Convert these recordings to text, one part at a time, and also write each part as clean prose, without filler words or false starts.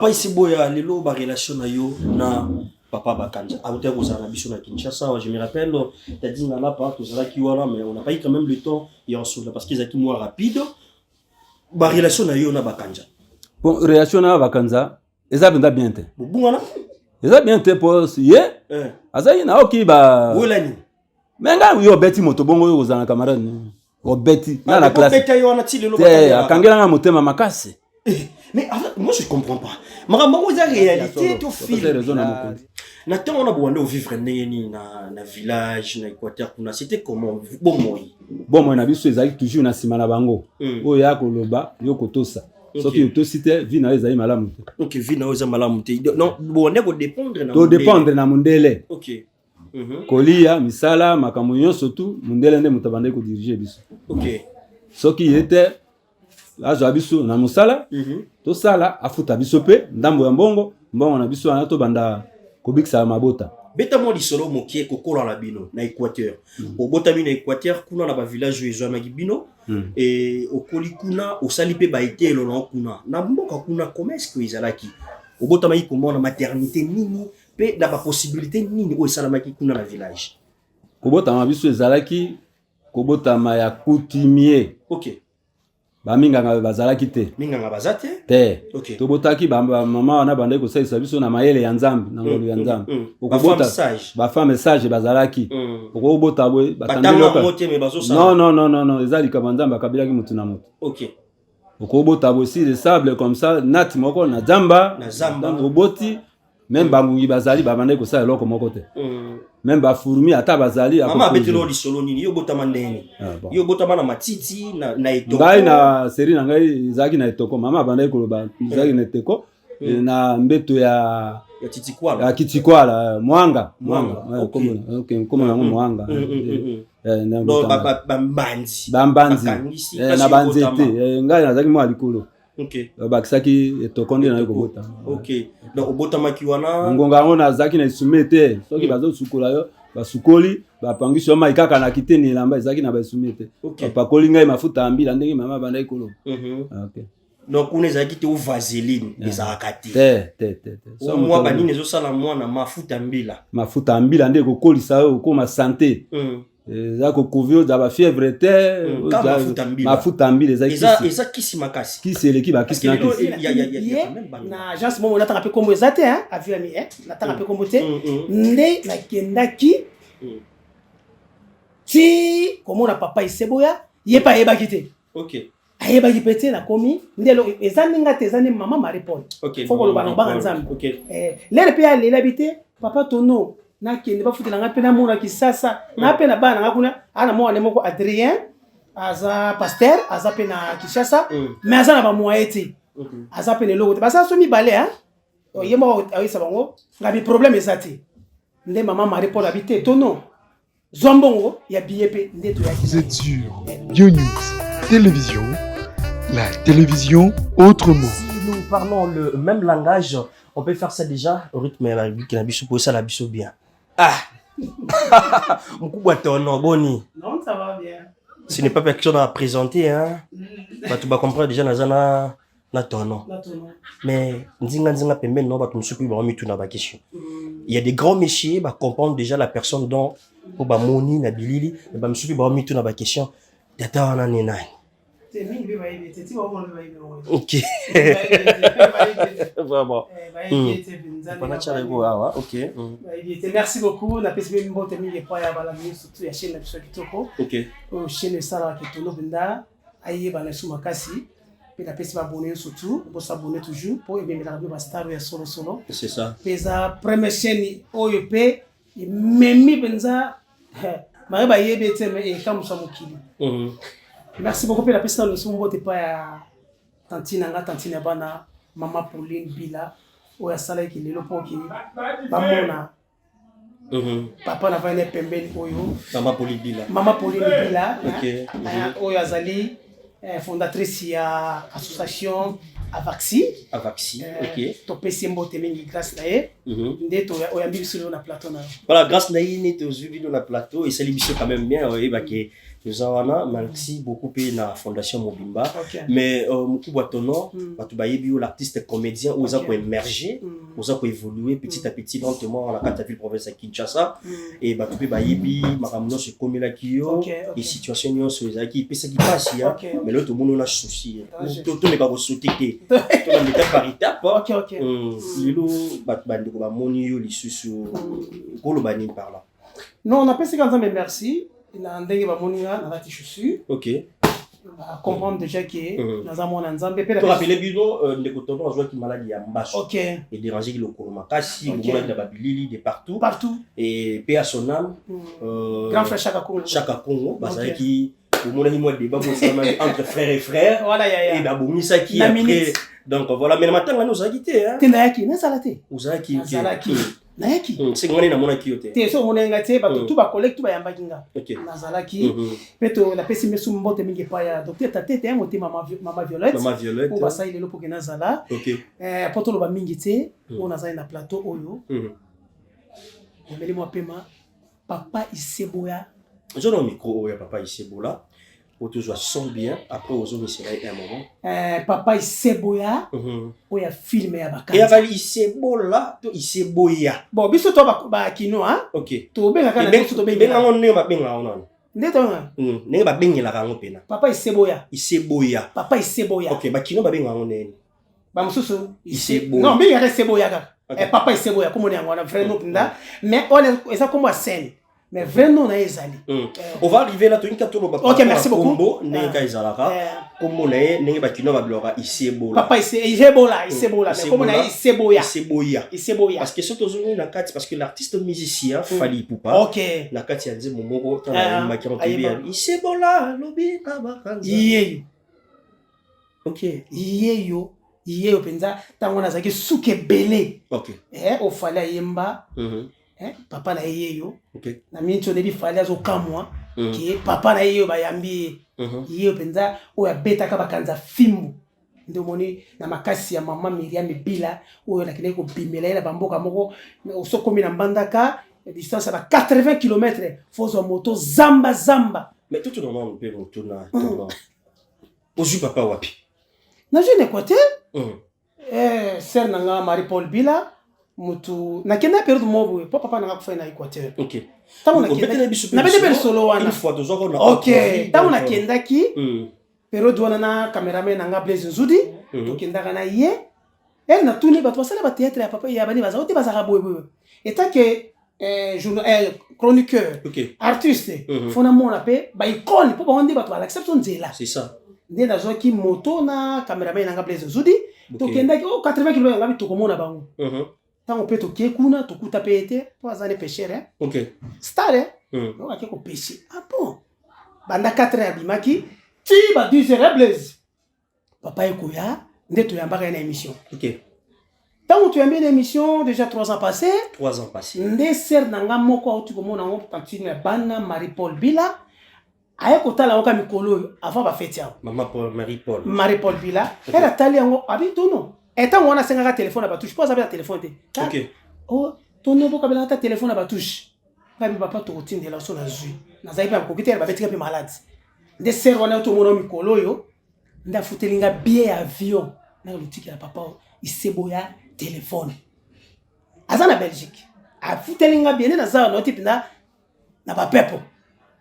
Papa Iseboya lelo ba relation na yo na papa Bakanja. A hauteur aux Arabes na Kinshasa, je me rappelle, t'as dit na là pas tous là qui voilà mais on n'a pas eu quand même le temps et on se parce qu'ils étaient moins rapide. Ba relation na yo na Bakanja. Bon, relation na Bakanja, eza benda bien te. Bon na? Eza bien te pour ye. Azayi na oki ba. Wolani. Menga yo beti moto bongo yo ozana camarade. O beti na la classe. Beti yo na ti lelo Bakanja. Akangela nga motema makasi. Mais moi je comprends pas. Marambo za réalité to film. Nathan on a beau vivre na village na Équateur kuna c'était comment bon moi na biso ezali toujours na sima na bango. Oyo ya koloba yo kotosa. Soki utosite vi na ezali malamu te. OK, vi na ezali malamu te. Non bon on dépendre na to dépendre na mundele. OK. Kolia misala makambo nyonso tu mundele nde mutabande ko diriger biso. OK. Soki yete azo abiso na musala to sala afuta biso pe ndambo ya mbongo na biso ana to banda kobikisa mabota beta mo li solo mokie kokola la bino na Équateur obota bino na Équateur kuna na ba village ezwa na bino et okoli kuna osali pe ba etelo na kuna na mboka kuna comment est-ce que ezalaki obota mai comment na maternité nini pe na ba possibilité nini o esalamaki kuna na village kobota ma biso ezalaki kobota ma ya coutumier. OK. Ba minga bazalaki te. Minga bazate? Te. OK. To botaki ba mama wana bande ko salisa biso na mayele ya nzambe na ngolu ya nzambe. Okobota ba femme message bazalaki. Okobota boy batandelo mote me bazosa. Non, ezali ka nzambe akabila ki mutu na mutu. OK. Okobota boy si de sable comme ça nat moko na zamba. Donc oboti même bangungi bazali ba bande ko sala loko moko te. Même ba fourmi ata bazali mama betelo li solo nini yo botama ndeni yo botama na matiti na etoko ngai na seri na ngai izaki na etoko mama banda ikoloba izaki na etoko na mbeto ya titikwala ya kitikwala mwanga comme na mwanga bambanzi na banzete ngai nazaki mwa likolo. OK. Bakisaki etoko ndi na ikobota. OK. Donc obotama kiwana ngonga ngona zaki na isumete soki bazo sukola yo basukoli bapangisi yo mai kaka na kiteni lamba ezaki na basumete bapakoli ngai mafuta ambila ndenge mama banda ikolo. OK. Donc on ezaki te vaseline ezaka te. Te. So moi banini ezosala mwana mafuta ambila ndenge kokolisa yo koma santé. Zako kovio za ba fièvre te mafuta ambila eza kisi makasi kisi eleki ba kisi na kisi na agence momo nataka pe kombo ezate avi ami nataka pe kombo te nde na kendaki ti komona papa Iseboya yepa yebaki te. OK. Ayebaki pete na komi ndelo ezani ngate ezani mama Marie Paul. OK. Foko lo bana banga nzambe. OK. Lele pe alela bite papa tono na kende ba futela ngape na mona kisasa na pe na bana ngakuna ana mwana moko Adrien aza pasteur aza pe na Kinshasa mais aza na ba moyeti aza pe ne logo te basa so mi balé yema ayisa bango ngabi problème ezati nde mama Marie Paul habité tono zombongo ya biepe nde to ya. Vous êtes sur News Télévision, la télévision autrement. Si nous parlons le même langage, on peut faire ça déjà au rythme de la vie qui n'a pas ça la biso bien. Mkubwa tono boni. Non, ça va bien. Ce n'est pas quelque chose à présenter hein. Tu vas comprendre déjà na tono. Mais nzinga pembe no ba tumsupi ba mi tuna ba question. Il y a des grands messieurs ba comprendre déjà la personne dont pour ba moni na bilili ba msupi ba mi tuna ba question. Tata wana ni nani? OK. Vraiment. OK. Merci beaucoup. Na pesi mbo temi le pa ya bala mi surtout ya chaîne na biso kitoko. OK. O chaîne sala kitolo benda aye bala suma kasi. Pe na pesi ba abonner surtout, pour s'abonner toujours pour aimer la radio ba star ya solo. C'est ça. Pesa première chaîne OEP memi benza Mareba yebe teme e kamusa mukili. Merci beaucoup pour la personne le son vote pas ya tantine bana mama Pauline Bila o ya sala ki lelo poki ba mona papa na vane pembeni oyo mama Pauline Bila OK o ya zali fondatrice ya association Avaxi OK to pesi mbote mingi grâce na ye ndeto o ya biso na plateau na voilà grâce na ye ne to zubi na plateau et c'est biso quand même bien et ba ke Zawana, merci beaucoup pour la Fondation Mobimba. Mais Moukouba Tono, l'artiste comédien, aux a émerger, aux a évoluer petit à petit lentement dans la catapule province à Kinshasa. Et Batoupi Bayebi, Maramono se commet la Kyo, et situation Nyon se qui peut ça qui passe, mais là tout le monde a souci. Tout n'est pas sauté. Tout le monde est par étape. Ok. Lilo, Batbandou, Bamonio, l'issu, Golo Bani par là. Non, on appelle ça quand même merci. Il a un dingue Bamonia, on a des chaussures. Ok. Comprendre déjà que nous avons un ensemble. Tu rappelles Bino, les cotons, on voit qu'il maladie à Mbasso. Ok. Et déranger le Kolomakasi, le monde de Babilili, de partout. Partout. Et paix à son âme. Grand frère Chaka Congo. Chaka Congo, parce qui, au monde il y a des débat entre frères et frères. Voilà, et Baboumi Saki après. Donc voilà, mais le matin, on nous a quitté. T'es Nayaki, n'est-ce pas? Uzaki. Nayaki. C'est moi na mona kiote. T'es so mona ngate ba tout ba collègue tout ba yamba kinga. OK. Nazalaki. Peto la pesi mesu mbote mingi pa ya docteur Tate te moté mama Violette. Mama Violette. Ou ba sa ile lo pour que nazala. OK. Poto lo ba mingi te, on nazali na plateau oyo. Omeli mo pema papa Iseboya. Je donne micro oyo papa Isebola. Pour toujours son bien après aux hommes c'est un moment. Papa Iseboya. Oya film ya bakanga. Et avec Isebola, to Iseboya. Bon, biso to ba kino hein. OK. To benga kana biso to benga. Benga on ne ba benga on. Ndeto nga. Ne ba benga la kango pena. Papa Iseboya. Iseboya. Papa Iseboya. OK, ba kino ba benga on ne. Ba mususu Iseboya. Non, benga Iseboya ka. Papa Iseboya comme on est ngona vraiment pinda. Mais on est ça comme scène. Mais vraiment on a ezali. On va arriver là to une katolo ba. OK, merci beaucoup. Combo ne ka ezalaka. Combo ne ba kino ba bloka Isebola. Papa Isebola, mais comme on a Iseboya. Parce que surtout aujourd'hui la carte parce que l'artiste musicien Fally Ipupa. OK. La carte ya nze momoko tana makiro TV. Isebola lobi na bakanza. Iyeyo. OK. Iyeyo penza tango nazaki suke belé. OK. Au fallait yemba. Papa na yeyo. OK. Na mincho debi fallait zo kamwa. Ki papa na yeyo bayambi. Yeyo penza o ya beta ka bakanza fimbu. Ndio moni na makasi ya mama Miriam Bila oyo na kile ko bimela ila bamboka moko osokomi na mbandaka distance ba 80 km fozo moto zamba. Mais tout le monde peut retourner. Ozu papa wapi? Na je ne côté sœur nanga Marie-Paul Bila mutu na kenda période mobu papa nanga kufa na Équateur. OK. Tamu na kenda na bete solo wana. Une fois deux ans. OK. Tamu na kenda ki période wana na cameraman nanga Blaise Nzudi to kenda kana ye elle na tuni ba to sala ba théâtre ya papa ya bani baza oti baza boye. Et tant que chroniqueur, artiste, fona mona pe ba icône pour ba ba to accepte nzela. C'est ça. Nde na zo ki moto na cameraman nanga Blaise Nzudi to kenda ki 80 km ngabi to komona bango. Tant on peut to kuna to kuta pete to azane pêcheur hein. OK. Star hein. On va ko pêcher. Ah bon. Banda 4 heures bimaki ti ba 10 heures Blaise. Papa ekoya nde to yambaka na émission. OK. Tant que tu as mis l'émission, déjà 3 ans passés. 3 ans passés. Nde ser nanga moko auti ko mona on partir na bana Marie-Paul Bila. Aya ko tala oka mikolo avant ba fête ya. Marie-Paul Bila. Elle a tali yango abi tono. Etant on a 5 téléphone ba touche, pas avec téléphone. OK. Oh, tono boka bela ta téléphone ba touche. Ngabi papa to tinde la so na zui. Na zaipa ko kiter ba betika pe malade. Nde ser wana to mona mikolo yo. Nda futelinga billet avion. Na lutiki ya papa Iseboya téléphone. Azana Belgique. A futelinga bien na za no type na ba pepo.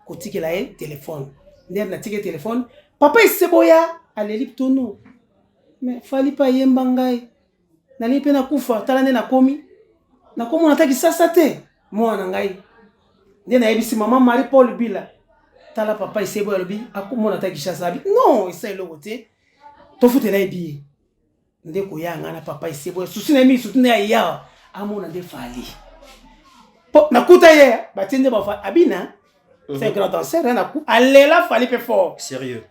Ko tikela e téléphone. Nder na tike téléphone. Papa Iseboya aleli tono. Mais fali pa yemba ngai. Nani pe na kufa tala nde na komi. Na komo nataki sasa te. Mwana ngai. Nde na yebisi mama Marie-Paul Bila. Tala papa Iseboya lobi akomo nataki sasa bi. Non, isa elo wote. To futela e bi. Nde ko yanga na papa Iseboya susina mi sutuna ya amona nde fali po nakuta ye batinde ba fa abina c'est un grand danseur na ku alela fali pe fort sérieux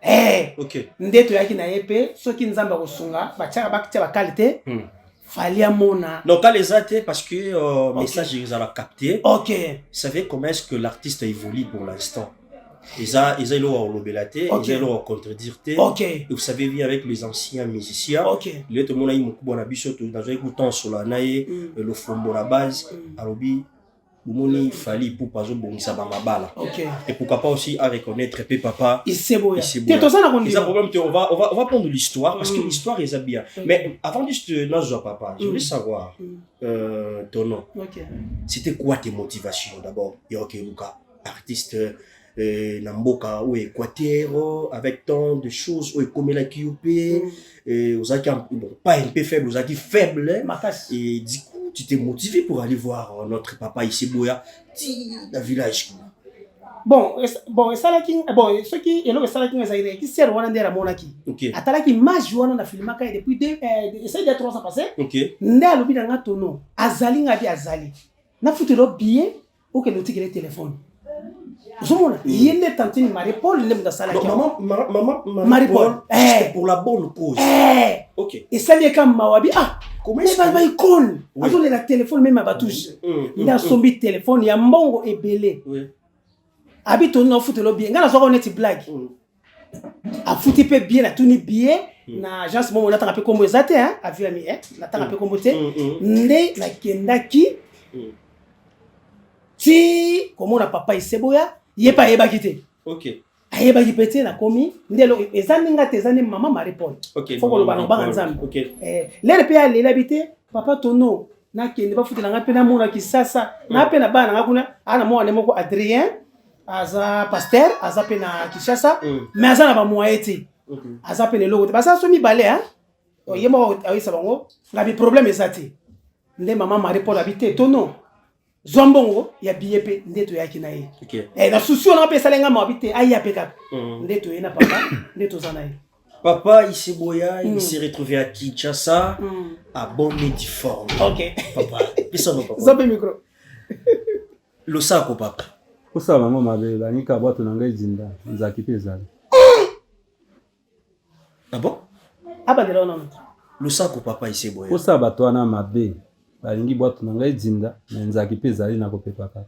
OK nde to yaki na yepe soki nzamba ko sunga ba tchaka ba kitaba qualité fali amona donc quand les athées parce que message ils ont capté. OK, vous savez comment est-ce que l'artiste évolue pour l'instant. Ils ont lobelaté, ils ont contredirté. OK. Et vous savez, vivre avec les anciens musiciens. OK. Le tout le monde a eu beaucoup de bichot dans un écoutant sur la naïe, le fombo la base, arobi Boumoni Fali pour pas bongisa ba mabala. OK. Et pourquoi pas aussi à reconnaître pe papa. Iseboya. C'est ça na problème on va prendre l'histoire parce que l'histoire est bien. Mais avant juste Nazo papa, je voulais savoir ton nom. OK. C'était quoi tes motivations d'abord? Yoke Luka, artiste Namboka ou Équateur avec tant de choses ou comme la QP pas un peu faible, aux faible et du coup tu t'es motivé pour aller voir notre papa Iseboya dans le village. Bon ça là qui ce qui est là ça là qui sert wana ndera monaki. OK. Atala qui image wana na filmaka depuis essaye de 3 ans passé. OK. Nda lobi na ngatono azali ngabi azali. Na futelo bien ou que le tigre téléphone. Zomona, yende tantine Marie-Paul le mda sala. Maman Marie-Paul, pour la bonne cause. OK. Et ça lié comme mawabi comment est-ce que va icône azo le téléphone même ba touche. Nda sombi téléphone ya mbongo ebele. Oui. Habito no futelo bien. Ngana zo honnête blague. A futi pe bien na tuni bien na agence momo na tanga pe kombo ezate avi ami na tanga pe kombo te. Nde na kendaki ti comment na papa Iseboya yepa yeba kité. OK. Ayeba kipete na komi ndelo ezani ngate ezani maman Marie-Paul. OK. Foko lo banga nzambe. OK. Lele pe ale labité papa Tono na kende ba futela nga pe na mona kisasa na pe na bana ngakuna ana mwana moko Adrien aza pasteur aza pe na Kishasa mais aza na ba moyete. Aza pe ne logo ba sa so mi balé yemo awisa bango ngabi problème ezati. Nde maman Marie-Paul habité Tono Zombongo ya biepe ndeto yaki na ye. OK. Na souci on appelle ça lenga mabité ayi apeka. Ndeto ye na papa, ndeto zana ye. Papa Iseboya, il s'est retrouvé à Kinshasa à bonne et forme. OK. Papa, pisa no papa. Zobe micro. Le sako papa. Pour ça maman mabe banika boîte na ngai zinda nzaki pezali. Ah bon? Aba de non. Le sako papa Iseboya. Pour ça bato na mabe balingi boîte na ngai zinda na nzaki pezali na kopepaka.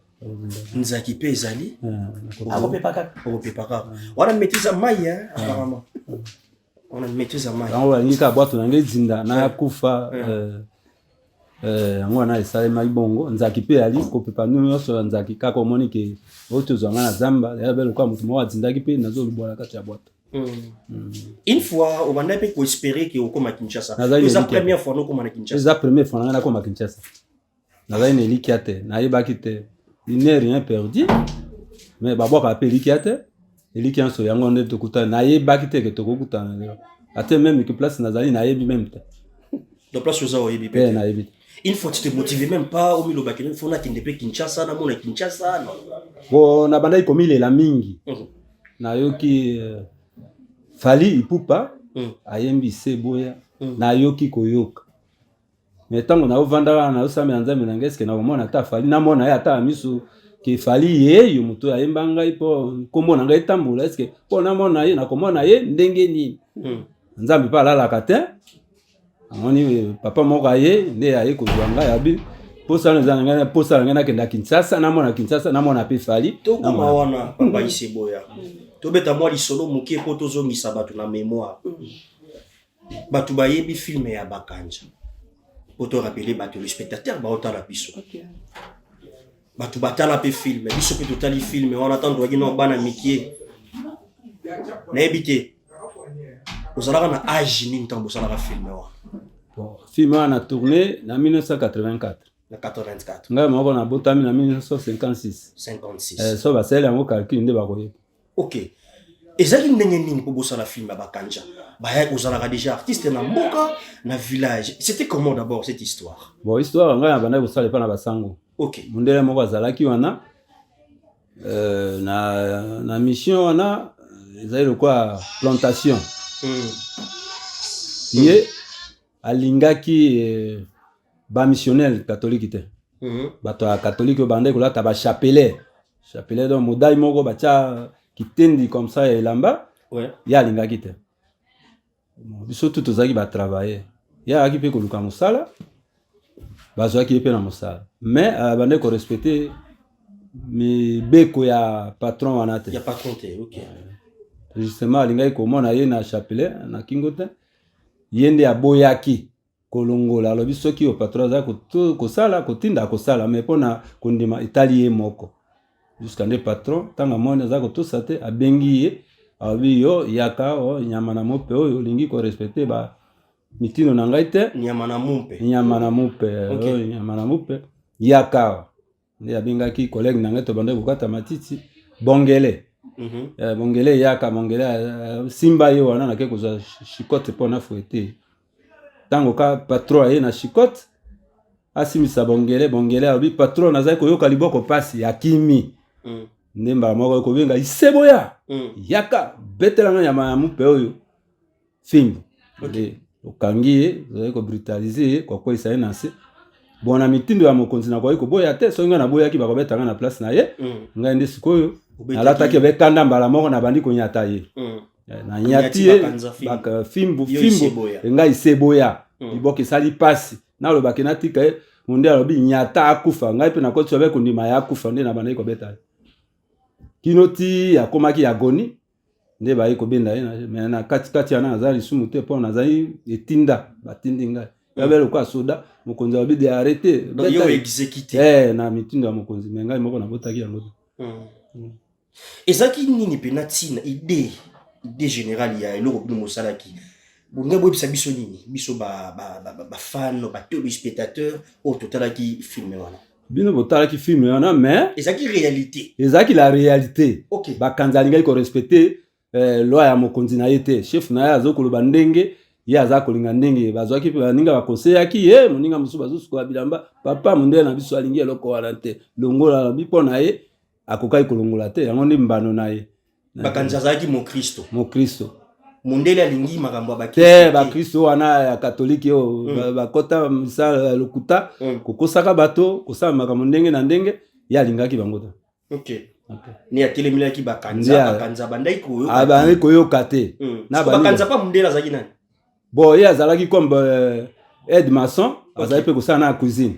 Nzaki pezali? Kopepaka. On a maîtrise à Maya apparemment. On a maîtrise à Maya. On balingi ka boîte na ngai zinda na kufa ngwana esale maibongo nzaki pe ali kopepa nuyo so nzaki ka komoni ke oto zonga na zamba ya belo kwa mutu mwa zindaki pe nazo lubola kati ya boîte. Une fois on va pas espérer que au comme Kinshasa. C'est la première fois nous comme à Kinshasa. C'est la première fois na comme à Kinshasa. Na za ine likiate na yeba kite il n'est rien perdu mais babo ka pe likiate eliki anso yango nde tokuta na yeba kite ke tokuta na ate même que place na zali na yebi même te. Donc place aux oyebi pe na yebi. Une fois tu te motives même pas au milieu bakene faut na kinde pe Kinshasa na mona Kinshasa. Bon na banda ikomi lela mingi. Na yoki Fali ipupa ayembi Iseboya na yoki koyoka. Mais tango na ovandaka na osame nzambe na ngeske na omona ta Fali na mona ya ta miso ke Fali ye yo muto ayemba ngai po kombo na ngai tambula eske po na mona ye na komona ye ndenge nini. Nzambe pa la kate. Amoni papa moko ye nde aye kozwa ngai abi po sana nzanga po sana ngana kenda Kinshasa na mona Kinshasa na mona pe Fali. To koma wana papa Iseboya. To beta moi lisolo mokie po tozongisa bato na mémoire. Bato bayebi film ya Bakanja. Pour te rappeler le spectateur ba otala biso. OK. Bato batala pe film, biso pe totali film, on attend dogi no bana mikie. Na ebité. Ozalaka na âge ni ntambo sala film wa. Bon, film a tourné en 1984. Na 84. Nga moko na botami na 1956. 56. So ba sele yango calcul nde ba koye. OK. Ezali ndenge nini pour bosala film ya Bakanja? Baya ozalaka déjà artiste na mboka na village. C'était comment d'abord cette histoire? Bon, histoire nga bana kosala pa na basango. OK. Mundele moko azalaki wana na mission wana ezali lokwa plantation. Ye alingaki ba missionnaire catholique te. Bato ya catholique bande kolata ba chapelet. Chapelet donc modai moko bacha kitendi comme ça elamba. Ouais. Ya alingaki te. Biso tout tozaki ba travailler. Ya aki pe koluka musala. Bazwaki pe na musala. Mais bande ko respecter mais beko ya patron wana te. Ya patron te, OK. Justement alingaki komona ye na chapelet na kingote. Yende aboyaki kolongola alobi soki o patron za kosala kotinda kosala mais pona kondima itali ye moko jusqu'à nde patron tanga mona za kotosa te abengi ye alobi yo yaka o nyama na mope oyo olingi ko respecter ba mitino na ngai te nyama na mupe yaka nde abengaki collègue na ngai to bande kokata matiti bongele bongele yaka bongele simba yo wana na ke kozwa chicote pona fouetter tango ka patron ye na chicote asimisa bongele abi patron nazali koyoka liboko pasi yakimi ndemba moko ko benga iseboya yaka betelanga nyama ya mupe oyo fimbo okangi ye ko brutaliser kwa kwa isa na se bona mitindo ya mokonzi na kwa ko boya te so nga na boya ki ba ko betanga na place na ye nga ndi sikoyo alata ke bekanda mbala moko na bandi ko nyata ye na nyati ye baka fimbo nga iseboya liboki sali pasi na lo bakena tika ye munde alobi nyata akufa ngai pe na ko tsobe kundima ya akufa nde na bandi ko beta kinoti akomaki agoni nde bayi ko benda ye na kati yana azali sumu te po nazali etinda batindi ngai yabelo kwa soda mokonzi abidi arrêter yo exécuter na mitindo ya mokonzi menga moko na botaki yango ezaki nini penatina idée générale ya eloko bino mosalaki bonga boyebisa biso nini biso ba fan ba téléspectateur au totalaki film wana bino botalaki film wana mais ezaki réalité ezaki la réalité okay. bakanza lingai ko respecter loi ya mokonzi na yete chef na ya azokoloba ndenge ye aza kolinga ndenge bazwaki pe baninga bakoseyaki ye moninga mosusu bazusu kwa bilamba papa mondele na biso alingi eloko wana te longola na bipo na ye akokai kolongola te yango ndi mbano na ye bakanza azalaki mo Kristo mondele alingi makambo bakristo bakristo wana ya katolike yo bakota misala lokuta kokosaka bato kosala makambo ndenge na ndenge ye alingaki bango ta okay. Ni atelemilaki bakanza bandai koyoka te na bakanza pa mondele azalaki nani bon ye azalaki comme aide maçon azali pe kosala na cuisine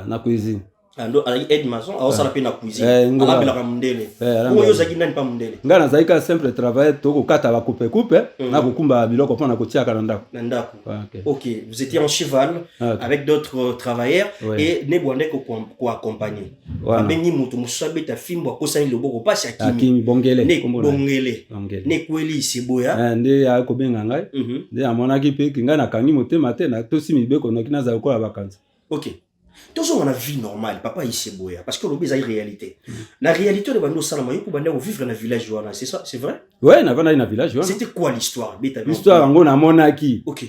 na cuisine ando ali aide maçon awosala pe na cuisine alabela ka mondele oyo zaki nani pa mondele ngana azali ka simple travail to kokata ba coupe na kokumba biloko pona kotiaka na ndako OK vous étiez en cheval avec d'autres travailleurs et ne bwande ko accompagner abengi mutu musabe ta fimbo akosani loboko pasi akimi bongele ne kweli seboya nde ya ko benga ngai nde amonaki pe kinga na kangi motema te na tosi mibeko noki na za ko la vacances OK tous on a vie normale papa iseboya parce que l'obé ça réalité la réalité de bando salama yo ko banda ko vivre dans village wana c'est ça c'est vrai ouais na vana na village wana c'était quoi l'histoire l'histoire ngo na monaki OK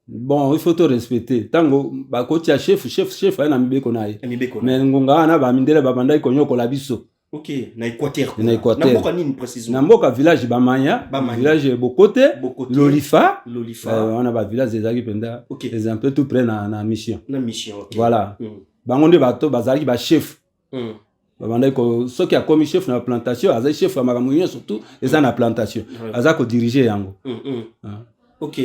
bon il faut te respecter tango ba ko tia chef na mibeko na ye mais ngonga na ba mindele ba banda ko nyoko la biso OK na Équateur na mboka nini précisément na mboka village Bamanya village Bokote Lolifa on ba village ezaki penda les un peu tout près na mission OK voilà bangonde bato bazaki ba chef babanda ko soki akomi chef na plantation azali chef ya makamunyo surtout eza na plantation aza ko diriger yango OK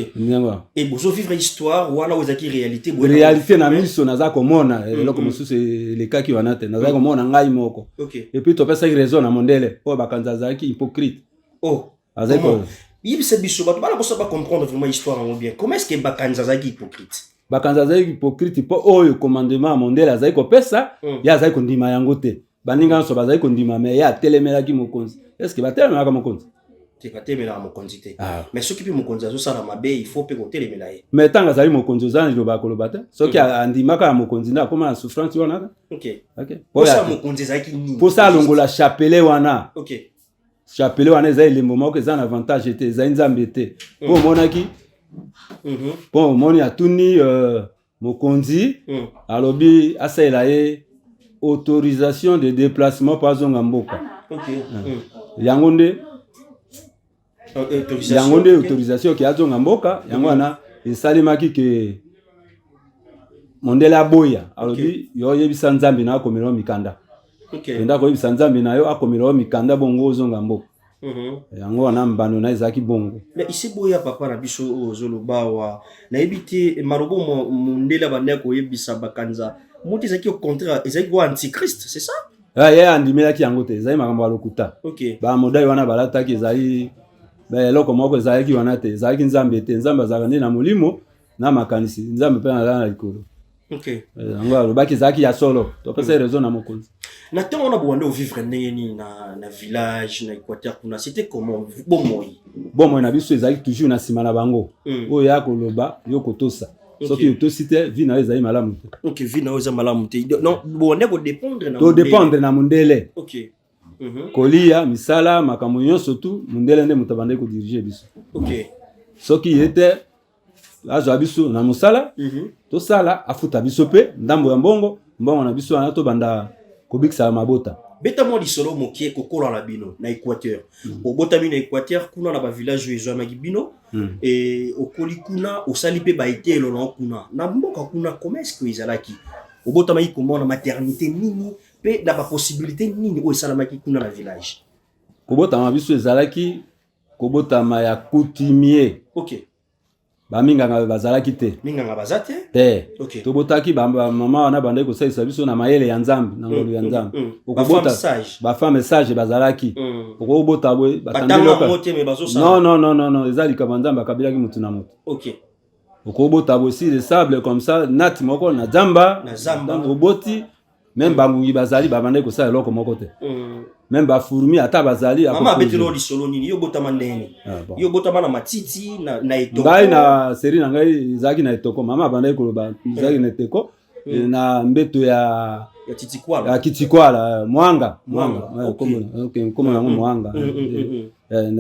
et bozo vivre histoire wala ozaki réalité na miso naza komona eloko mosusu lekaki wana te naza komona ngai moko et puis to pesa raison na mondele po bakanza azaki hypocrite azali ko yibise biso bato bala bosa ba comprendre vraiment histoire en bien comment est-ce que bakanza azaki hypocrite bakanza azali hypocrite po oyo commandement mondele azali ko pesa ya azali ko ndima yango te baninga so bazali ko ndima mais ya telemelaki mokonzi est-ce que batelemelaka mokonzi te katemela mokonzi te mais soki pe mokonzi azo sala mabe il faut pe ko telemela ye mais tanga azali mokonzi ozana liloba koloba te soki andimaka mokonzi na koma na souffrance wana OK posa mokonzi azaki nini posa longola chapelet wana OK chapelet wana ezali le moment que ça un avantage était ezali nzambe te po monaki po moni atuni mokonzi alobi asaela ye autorisation de déplacement par zonga mboka yango nde autorisation ki azonga mboka yango wana esalimaki ke mondele aboya alobi yo yebisa nzambe na akomela mikanda enda ko yebisa nzambe na yo akomela mikanda bongo ozonga mboka yango wana mbano na ezaki bongo mais iseboya papa na biso ozolobawa na ebiti marobo mondele banda ko yebisa bakanza muti zaki au contraire ezaki ko antichrist c'est ça ya andimelaki yango te ezali makambo lokuta ba modai wana balataki ezali eloko moko ezalaki wana te ezalaki nzambe te nzambe azalaka nde na molimo na makanisi nzambe pe na likolo. OK. Ngalo baki zaki ya solo. To pesa raison na mokonzi. Na temps on a beau vivre na village na Équateur kuna c'était comment bon moi na biso ezaki toujours na sima na bango. Oyo ya koloba yo kotosa. Soki utosite vie na ezali malamu te. OK, vie na eza malamu te. Non bon on dépendre na. To dépendre na mundele. OK. Kolia misala makambo nyonso tu mundele nde mutabande ko diriger biso. OK. Soki yete azo biso na musala to sala afuta biso pe ndambo ya mbongo na biso ana to banda kobikisa mabota. Beta mo di solo mokie kokola la bino na Équateur. Obota bino na Équateur kuna na ba village ezo magibino et okoli kuna osali pe ba etelo na kuna. Na mboka kuna comment est-ce que izalaki? Obota mai comment na maternité nini pe na ba possibilité nini o salamaki kuna na village. Kobota ma biso ezalaki kobota ma ya coutumier. OK. Ba minga bazalaki te. Minga bazate? Te. OK. To botaki ba mama wana bande ko salisa biso na mayele ya nzambe na ngolu ya nzambe. Ba femme sage bazalaki. Oko bota boy batandelo ka. Mote me bazo sala. Non, ezali ka nzambe akabila ki mutu na mutu. OK. Oko bota boy si de sable comme ça nat moko na zamba. Donc oboti même bangungi bazali ba bande ko sala loko moko te. Même ba fourmi ata bazali akoko. Mama betelo li solo nini yo bota mandeni. Yo bota bana matiti na etoko. Ngai na seri na ngai izaki na etoko mama banda ko ba izaki na etoko na mbeto ya titikwala. Ya kitikwala mwanga. Comme na mwanga.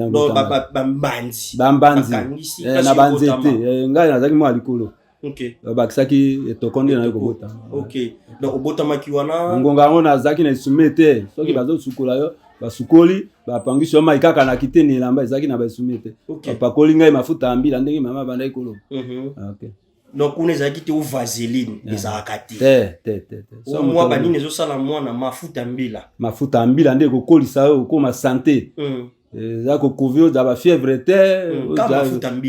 No bambanzi. Na banzete ngai na zaki mwa likolo. OK. Bakisaki etoko nde na ko bota. OK. Donc obota makiwana ngonga ngona zaki na sumete soki bazo sukola yo basukoli bapangisi yo mai kaka na kiteni lamba ezaki na basumete bapakoli ngai mafuta ambila ndenge mama banda ikolo. OK. Donc on ezaki te vaseline ezaka te. Te. So moi banini zo sala mwana mafuta ambila nde kokolisa yo koma santé. Zako kovio za ba fièvre te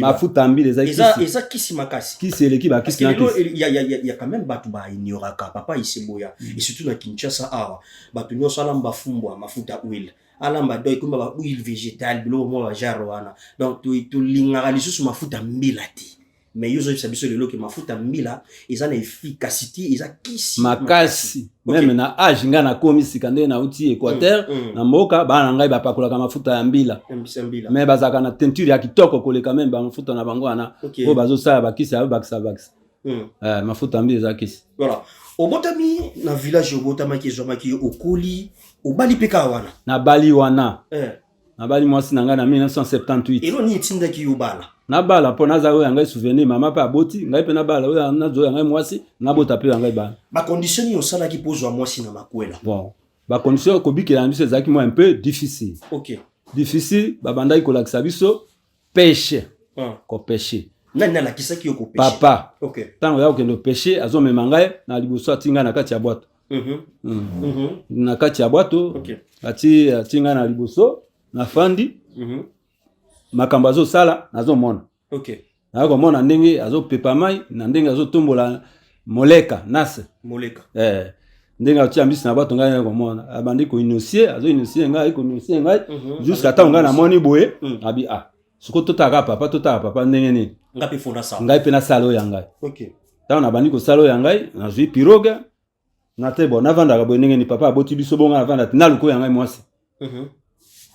mafuta ambila eza kisi makasi kisi eleki ba kisi na kisi. Il y a quand même batu ba ignoraka papa iseboya et surtout na Kinshasa awa batu nyo sala mbafumbwa mafuta huile alamba doy kumba ba huile végétale bilo mo ba jaro wana donc tu lingaka lisusu mafuta mbila ti mais yo zo sabiso lelo ke mafuta mbila eza na efficacité eza kisi makasi. Même na age nga na komisi kande na uti Équateur na mboka bana ngai bapakola ka mafuta ya mbila mais bazaka na teinture ya kitoko koleka même ba mafuta na bango wana o bazo sala bakisi ya bakisa mafuta mbila za kisi. Voilà. Obotami na village obotama ki zomaki okoli obali peka wana na bali wana na bali mwasi na nga na 1978 elo ni etinda ki yobala na bala po naza oyo ngai souvenir mama pa aboti ngai pe na bala oyo nazo ngai mwasi na bota pe ngai bana ba condition yo sala ki pozwa mwasi na makwela. Bon ba condition ko bikela biso zaki mo un peu difficile. OK. Difficile ba bandai ko lakisa biso pêche ko pêche nani la kisaki yo ko pêche papa. OK. Tango ya okendo pêche azo mema ngai na liboso atinga na kati ya bwato na kati ya bwato ati atinga na liboso na fandi makambo azo sala nazo mona. OK. Na ko mona ndenge azo pepa mai na ndenge azo tombola moleka nase moleka ndenge atia mbisi na bato ngai ko mona abandi ko initier azo initier ngai ko initier ngai jusqu'à temps ngai na moni boye abi siko totaka papa ndenge ni ngapi fona sa ngai pe na salo ya ngai. OK. Tant na bandi ko salo ya ngai na zui pirogue na te bon navanda ka boye ndenge ni papa aboti biso bonga navanda na luko ya ngai mwasi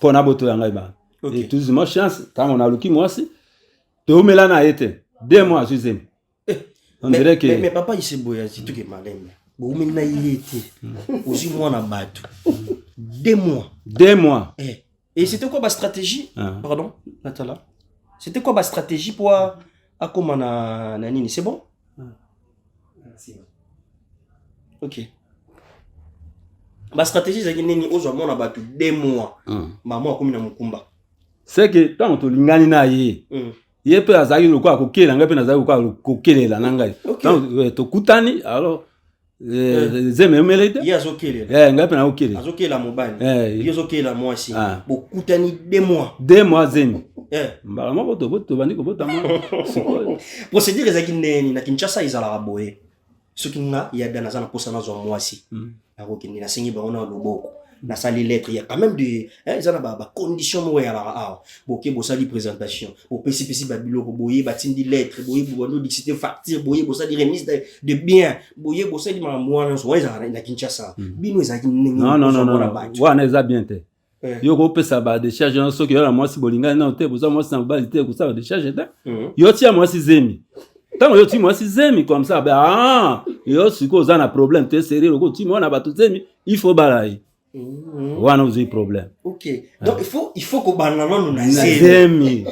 po na boto ya ngai ba. Okay. Et tout ma chance quand on a luki mwasi to mela na été 2 mois zuzeni. On dirait que mais papa il se boya si tout que malem bo mena yete aussi moi na bato 2 mois. Et c'était quoi ma stratégie pardon Natala c'était quoi ma stratégie pour à comment na nini c'est bon. OK. Ma stratégie c'est que nini ozo mona bato 2 mois maman akomi na mukumba. C'est que tant to lingani na ye ye pe azali loko akokela ngai pe nazali loko kokelela na ngai tant to kutani alors zememelede ye azokelela ngai pe na okele azokela mobani ye azokela mwasi bo kutani 2 mois zemi mbala moko to bandi ko bota mo procédure ezaki neni na Kinshasa izala boye soki nga ya dana zana posa na zo mwasi akokindi na sengi bango na loboko dans sa lettre il y a quand même des ils ont ba conditions mo ya la boké bosali présentation pour pesi babilo ko boye batindi lettre boye bono diciter facture boye bosali remise de biens boye bosali ma moi so ils na Kinshasa bino ezaki non wana eza bien te yo ko pesa ba décharge na soki yo na mwasi bolinga na te boza mwasi na bali te ko sa décharge te yo tia mwasi zemi tant yo tia mwasi zemi comme ça yo siko za na problème te sérieux ko tia mwana bato zemi il faut balai wana uzi problème. OK donc il faut ko banana no na zemi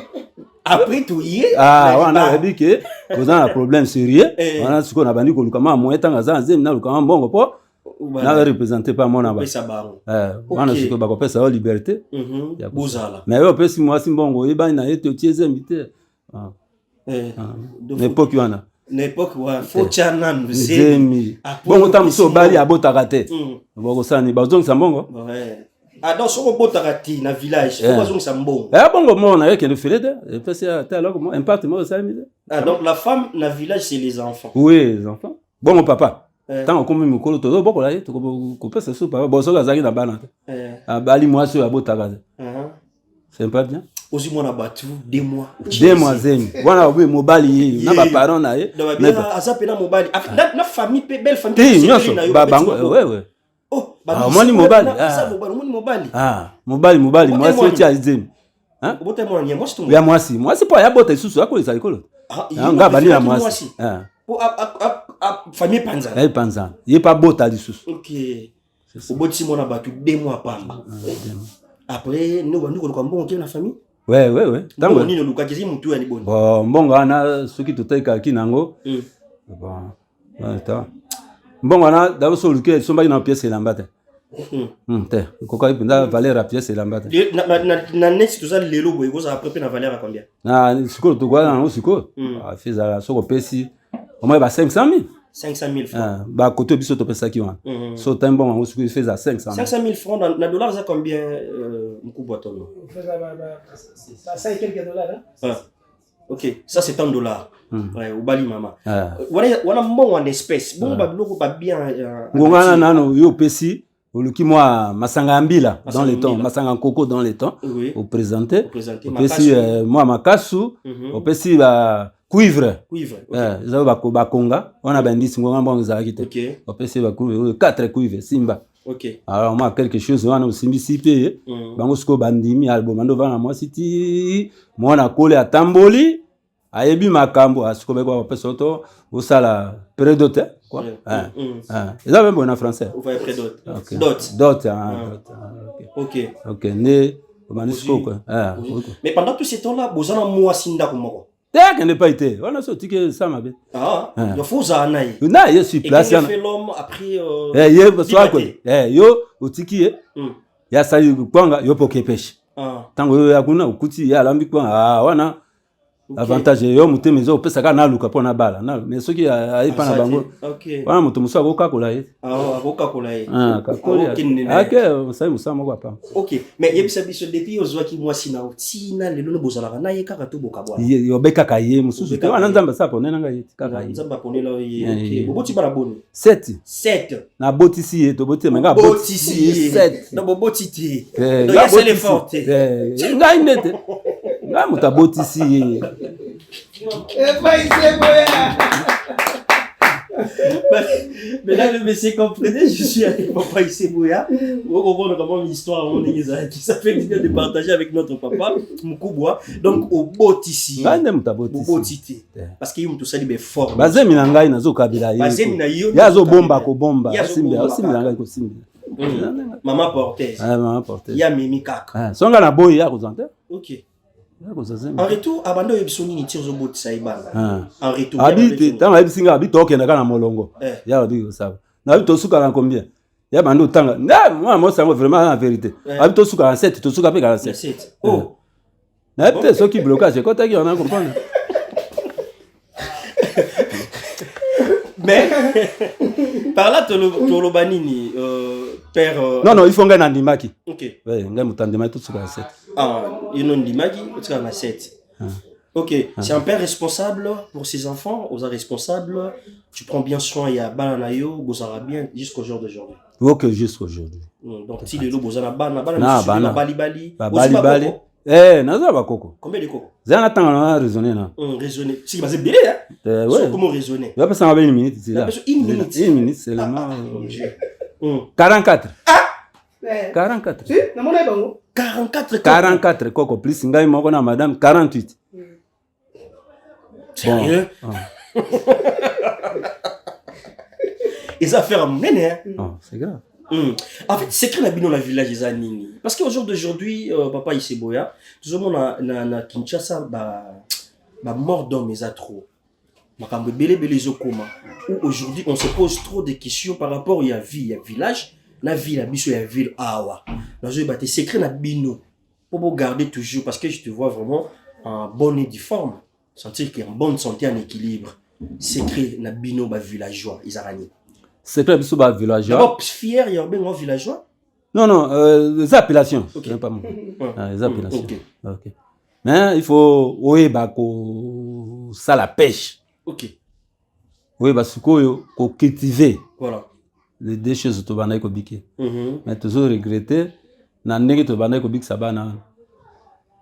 après tout hier wana dit que boza na problème sérieux wana siko na bandi ko lukama moyeta ngaza zemi na lukama mbongo po na représenter pas mon aba wana siko ba kopesa liberté ya bozala mais yo pesi mwasi mbongo yeba na yeto tieze mité n'époque wana n'époque wa faut chana nzemi bongo tamuso bali abotaka te boko sani bazongisa mbongo donc soko botaka ti na village faut bazongisa mbongo bongo mona yeke le filete pesi ta alors comment impact mo sami donc la femme na village c'est les enfants oui les enfants bongo papa tant comme mukolo to boko la to ko pesa so papa boso la zaki na bana bali mwasi abotaka te c'est pas bien aussi mona batu 2 mois zemi wana obi mobali na ba parents na ye na azapena mobali na famille belle famille ba bango ouais moni mobali mobali mwasi oti azemi bote mona nya mwasi ya mwasi po ya bota isusu akolisa likolo nga bali na mwasi famille panza panza ye pa bota lisusu OK oboti mona batu 2 mois pamba après nous bandu ko mbongo ke na famille ouais tango nini lukakisi mutu ya ni boni mbongo ana soki toteka kinango mbongo ana dabo so luke somba na pièce elambate te koka ipinda valeur ya pièce elambate na next toza lelo boy koza après na valeur à combien siko to kwa na siko afeza soko pesi au moins ba 500,000 francs ba koto biso to pesa ki wana so tembo ngo siko feza 500,000 francs na dollars ça combien mkubwa tono ça et quelques dollars OK ça c'est $10 ouais ubali mama wana mbongo en espèce bongo ba biloko ba bien ngongana nano yo pesi oluki moi masanga mbila dans les temps masanga koko dans les temps au présenter pesi moi makasu au pesi ba cuivre ça ba konga on bandisi ngonga mbongo za kite au pesi ba cuivre 4 cuivre simba OK alors moi quelque chose wana usimbisi pe bango siko bandimi album ndo vana moi siti mona kole atamboli ayebi makambo asiko beko pesa to usala prédote quoi ça même bon en français ou va prédote dot OK né manisco quoi mais pendant tout ce temps là bozana moi sinda komoko dès n'est pas été on a sorti que ça m'a bien il faut ça naï na je suis place fait l'homme après ye soit quoi yo otiki ya sali kwanga yo pokepeshi tango yo yakuna ukuti ya lambi kwa wana avantage yo muté mezo pesa kana luka pona bala na mais soki aipa na bango wana mutu muso akoka kola ye akoka kola ye kakola sai musama kwa pa OK mais yebisa biso depuis ozwaki mwasi na otina lelo no bozala na ye kaka to boka bwana yo beka kaye mususu te wana nzamba sapo nena nga ye kaka ye nzamba ponela ye boboti bana boni 7 na botisi ye to boti menga botisi ye 7 na boboti ti donc ya c'est l'effort nga inete nga mutabotisi ye Mesdames et messieurs, comprenez, je suis avec Papa Iseboya. Vous comprenez comment l'histoire qui ça fait du bien de partager avec notre papa Mukubwa. Donc au botisi. Botiti. Parce qu'il y a tout ça des formes. Bazemi na ngai nazo kabila ye. Bazemi na yo. Yazo bomba ko bomba. Simbi na ngai ko simbi. Maman portaise. Maman portaise. Ya mimi kaka. Songa na boy ya kozante. OK. En retour, abando yebisoni ni tirzo bot saibana. En retour. Habite, tant habisinga habite okenda kana molongo. Ya odi ça. Na habite osuka na combien? Ya bando tanga. Na moi ça vraiment la vérité. Habite osuka na 7, tosuka pe 47. Oh. Na habite so qui blocage, quand on a comprendre. Mais par là tolo banini père non il faut nga ndimaki. OK. Ouais, nga mutandema tout sur 7. Il non ndimaki tout sur 7. OK, c'est un père responsable pour ses enfants, aux responsable, tu prends bien soin ya balanayo, bozara bien jusqu'au jour d'aujourd'hui. Ok, jusqu'aujourd'hui. Donc si les lobos na bana bali. Naza bakoko. Combien de coco? Zana tanga raisonner na. Raisonner. Si basé belé hein. Ouais. Comment raisonner? Tu vas passer 1 minute c'est là. 1 minute. 1 minute seulement. 44. 44. Si, na mona bango. 44 coco plus ngai moko na madame 48. Sérieux? Les affaires hein? Non, c'est grave. En fait, c'est que la bino la village des anini. Parce qu'au jour d'aujourd'hui, papa Iseboya, tout le monde na Kinshasa ba mort d'homme mais à trop. Makambe belé zokoma. Aujourd'hui, on se pose trop de questions par rapport à la vie, à village, la vie, la biso la ville awa. Dans je baté secret la bino pour garder toujours parce que je te vois vraiment en bonne et due forme, sentir qu'il y a en bonne santé, en équilibre. Secret la bino ba villageois Isarani. C'est très biso ba villageois. D'abord fier, il y a bien villageois. Non, les appellations. Okay. Pas moi. Les appellations. Ok. Mais il faut bako ça la pêche. Ok. Oui, parce que cultiver. Voilà. Les deux choses to bana ko biké. Mais toujours regretter na ndenge to bana ko bik sabana.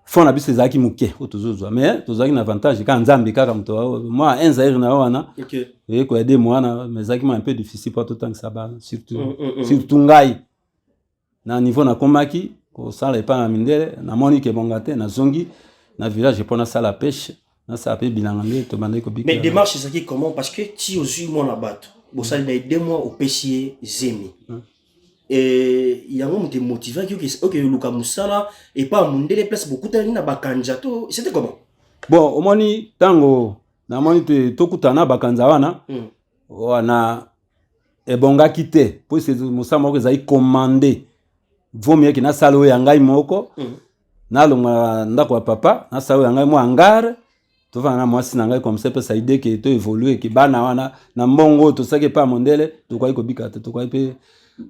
Fon na biso ezaki muke otozozo. Mais tozaki na avantage quand nzambe kaka mto moi un zaire na wana. Ok. Et ko aider moi na mais ezaki un peu difficile pour tout temps que sabana surtout ngai. Na niveau na komaki ko sala pa na mindele na moni ke bongate na zongi na village pour na sala pêche na ça peut bilangamé to bana ko bik. Mais démarche c'est ça qui comment parce que si aussi moi na bato. Bon ça il y a 2 mois au PCA Zemi. Et il y a un moment motivé que OK Luka Musala et pas mondele place beaucoup tani na bakanjato c'était comment? Bon au moni tango na moni to kutana bakanza wana wana ebonga kité pour c'est musa moko ezai commander vaut mieux que na salo ya ngai moko na longa ndako ya papa na salo ya ngai mo angare to va na mwasi na ngai comme ça peut ça idée que to évoluer que bana wana na mbongo to sake pa mondele to kwa ikobika to kwa pe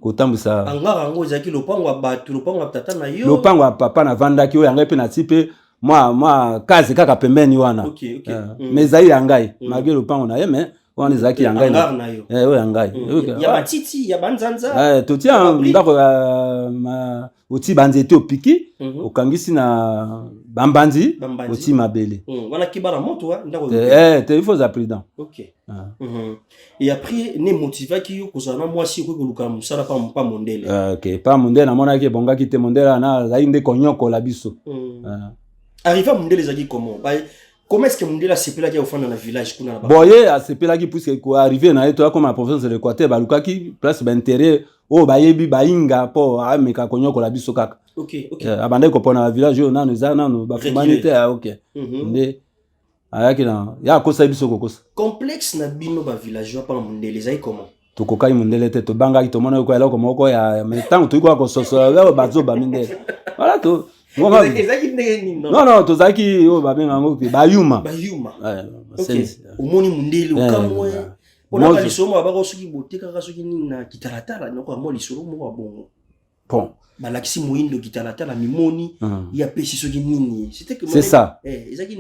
kotambusa angara ngo ezaki lopango abatu lopango tata na yo lopango ya papa na vandaki oyo ngai pe na tipe moi kazi kaka pembeni wana. OK. Mais zai ya ngai malgré lopango na ye mais wana ezaki ya ngai na yo oyo ngai ya matiti ya banzanza to tia ndako ma oti banzete opiki okangisi na bambanzi oti mabele wana kibara moto ndako il faut za prudent. OK. Et après ne motiva ki yo kozana mwasi ko koluka musala pa mondele. OK, pa mondele na mona ki bonga ki te mondele na za inde konyoko la biso. Arriva mondele zaki comment? Comment est-ce que mondele a sepela ki ofanda na village kuna na ba? Boye a sepela ki puisque ko arriver na eto comme la province de l'Équateur baluka ki place d'intérêt o bayebi bainga po ameka konyoko la biso kaka. OK. Abande ko pona village na no za na no ba humanité OK. Nde ayaki na ya kosa biso kokosa. Complexe na bino ba villageois pa mondele zai comment? To kokai mondele te to banga ki to mona ko eloko moko ya metango to ko soso la bazo ba mindele. Voilà to non, to zaki o ba benga ngo ba yuma. Omoni mondele ukamwe. Ona ba lisomo ba ko soki botika ka soki na kitalatala noko mo lisoro mo bongo. Bon. Balakisi moindo kitalatala mimoni ya pesi soki nini. C'est ça.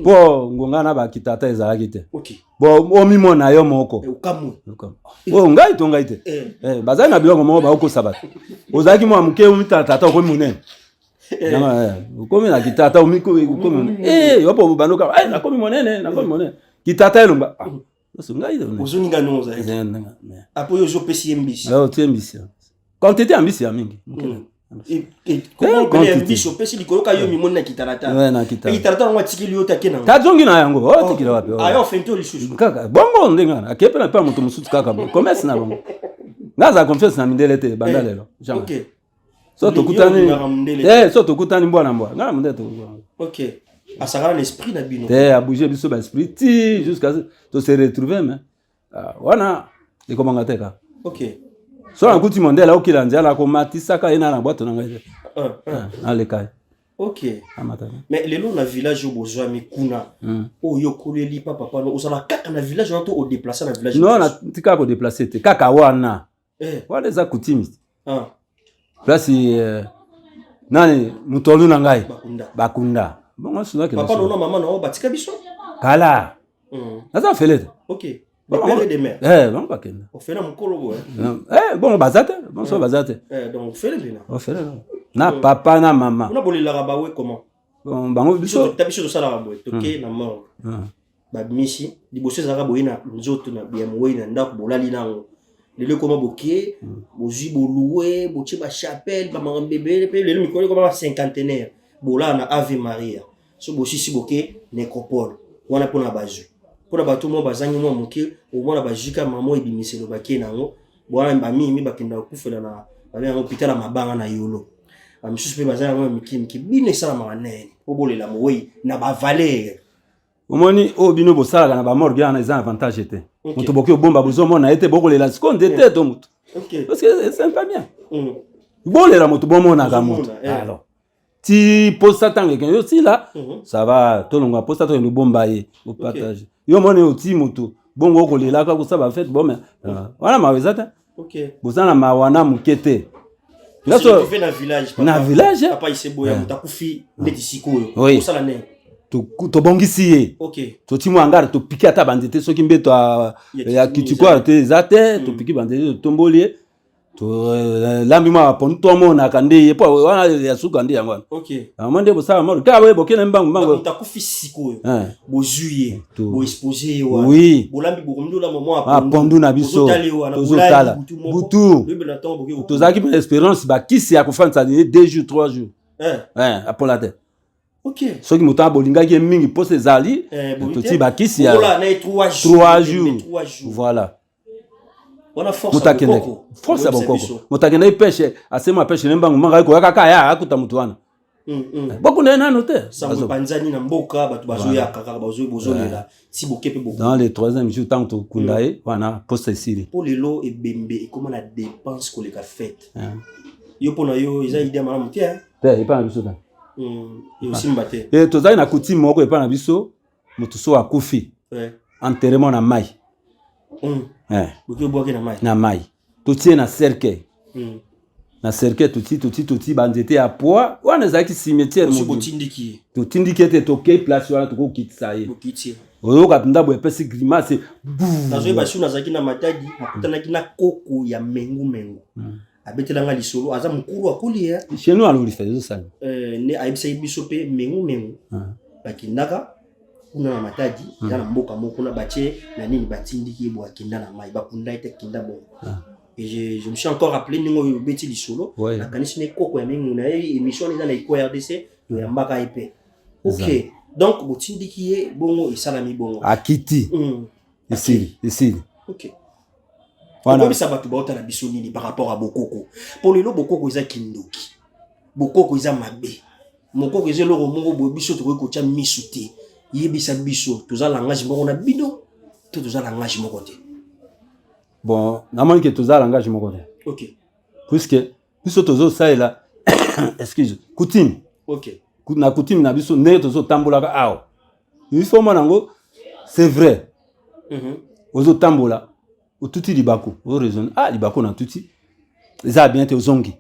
Bon, ngonga na ba kitata ezalaki te. OK. Bon, o mimona yo moko. Ukamwe. O ngai to ngai te. Bazali na biloko mo ba ko sabata. Ozaki mo amuke umitata ko munene. Ukomi na kitata umiko ukomi yopo banuka na komi monene kitata elomba ngai uzuninga noza apo yo zo pesi mbisi mbisi quantité mbisi ya mingi comment que mbisi pesi likoloka yo mimoni na kitarata na kitarata ngwa tikili yo takena tazongi na yango tikila wapi ayo fento lisusu kaka bongo ndenga akepe na pa mutu musutu kaka commerce na bongo ngaza confiance na mindele te bandalelo OK. So to kutani mbwana ngana mondele to. OK. Asara l'esprit na bino. A bouger biso ba esprit jusqu'à to se retrouver mais wana de komanga teka. OK. So na kuti mondele au kilanja la ko matisaka ina na boîte na ngai. Na le kai. OK. Mais les lots na village au besoin mi kuna. O yo koleli papa no osala kaka na village on to o déplacer na village. Non na tika ko déplacer te kaka wana. Wana za kutimi. Place nani mutolu na ngai bakunda bongo suna ke papa no mama no batika biso kala naza felete OK père et de mère. Bon bakenda. On fait na mukolo bo. Bon bazate, bon so bazate. Donc fait le bina. On fait là. Na papa na maman. On a bolé la rabawe comment? Bon bango biso. Tabiso de sala rabawe. Toké na mort. Ba misi liboso za rabawe na nzoto na bien moyi na ndako bolali nango. Lelo koma boké, bozui boloué, botie ba chapelle, ba bébé, pe lelo mikolo koma cinquantenaire. Bola na Ave Maria. So bosisi boké nécropole. Wana pona bazu. Pona bato mo bazangi mo moké, o mona bajika mamo ebimiselo baké nango. Bona bami bakenda kufela na ba hôpital mabanga na yolo. Amisusu pe bazangi mo miki bine sala manene. Obolela moyi na ba valeur. Omoni bino bosala na ba morgue na les avantages était. Moto boké bomba bozomo na été boko lela seconde était to moto. OK. Parce que c'est pas bien. Bolela moto bomo na ga moto. Alors ti posta tangue yo si là ça va to longa posta to no bomba ye au partage. Yo moni oti moto bongo ko lela ka ko ça va fait bon mais voilà ma wezata. OK. Bosana ma wana mukete. Là so tu fais na village papa. Na village papa iseboya mutakufi ndeti sikoyo. Osala ne. To bongisi ye. OK. To timo angara to piki ata bandete soki mbeto ya kitikwa te zate to piki bandete to tomboli to lambi ma ponto mo na kande ye po wana ya suka ndi yango. OK. Amande bo sala mo ka we bokena mbango. Mutakufi sikoyo. Bozuye, bo exposer wa. Oui. Bolambi bokomndo la moment apondu na biso. Tozotala. Butu. To zaki pe espérance ba kisi ya kofansa 2 jours 3 jours. Apola te. OK. Soki muta bolingaki mingi pose zali to ti bakisi ya 3 jours. Voilà. Wana force à bokoko. Mutakenda ipeshe asema peshe nembangu manga ko yakaka ya akuta mutu wana. Beaucoup na noté. Ça banzani na mboka batu bazoya kaka bozolela si bokepe beaucoup. Dans le 3e jour tant to kundae wana poste ici. Pour lelo et bembe et comment la dépense ko le ka fête. Yo pona yo isa idée mala mutia. Te pas biso ta. Et aussi mbate. Et tozali na coutume moko epa na biso mutu so akufi. Enterrement na mai. Boke na mai. Na mai. Totie na cercueil. Na cercueil tuti banzete ya poa wana zaki cimetière mo botindiki. Totindiki ete toke place wana toko kitsa ye. Bokitie. Oyo kapinda bo epesi grimace. Nazo ba shuna zaki na matadi akutana kina koko ya mengu. Abetelanga lisolo aza mukuru akolia. Chez nous alors il fait ça. Ne aibisa biso pe mengu. Bakindaka kuna na matadi ya na mboka moko na bache na nini batindiki bo akinda na mai bakunda ite kinda bon. Et je me suis encore rappelé ningo beti lisolo na kanisi ne koko ya mengu na émission eza na iko RDC yo ya mbaka epé. OK. Donc botindiki ye bongo isalami bongo. Akiti. Ici. OK. Voilà. Ça va tout bota na biso nini par rapport à Bokoko. Pour le Bokoko eza kindoki. Bokoko eza mabe. Mokoko eza loro mongo bo biso to ko tia misuti. Yebisa biso toza langage moko na bino. Toza langage moko te. Bon, namoni que toza langage moko te. OK. Puisque biso tozo saela excuse, coutume. OK. Na coutume na biso ne tozo tambola ka awo. Il faut monango c'est vrai. Ozo tambola ututi libako o raison libako na tuti eza bien te ozongi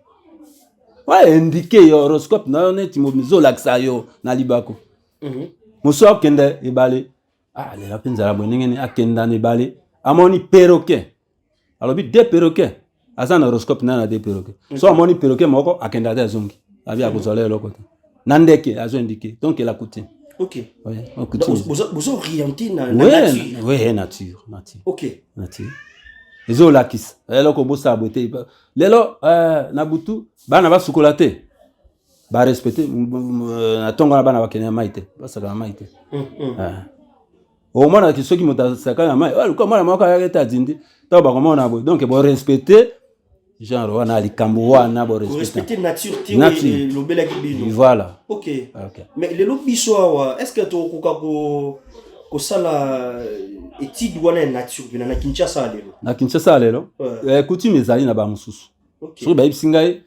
wa indiquer horoscope na net mo mizo laksa yo na libako moso akende ebale le la penza la bonengene akenda ne bale amoni perroquet alors bi deux perroquets asa na horoscope na deux perroquets so amoni perroquet moko akenda te zongi abi akozole lokota na ndeke azo indiquer donc la coutume. OK. Vous orientez na nature. Oui, nature. OK. Nature. Ezo lakis. Elo ko bosa bote. Lelo na butu bana ba sukolate. Ba respecter na tonga na bana ba kenya maite. Ba saka maite. O mona ki soki mota saka na mai. Ko mona moko ya eta dindi. Ta ba ko mona bo. Donc bo respecter genre wana likambo wana bo respecter nature et lobela kibino. Voilà. OK. Mais le lobiso est-ce que to ko sala étude wana nature na Kinshasa lelo. Na Kinshasa lelo. Coutume ezali na ba mususu. So ba ibsingai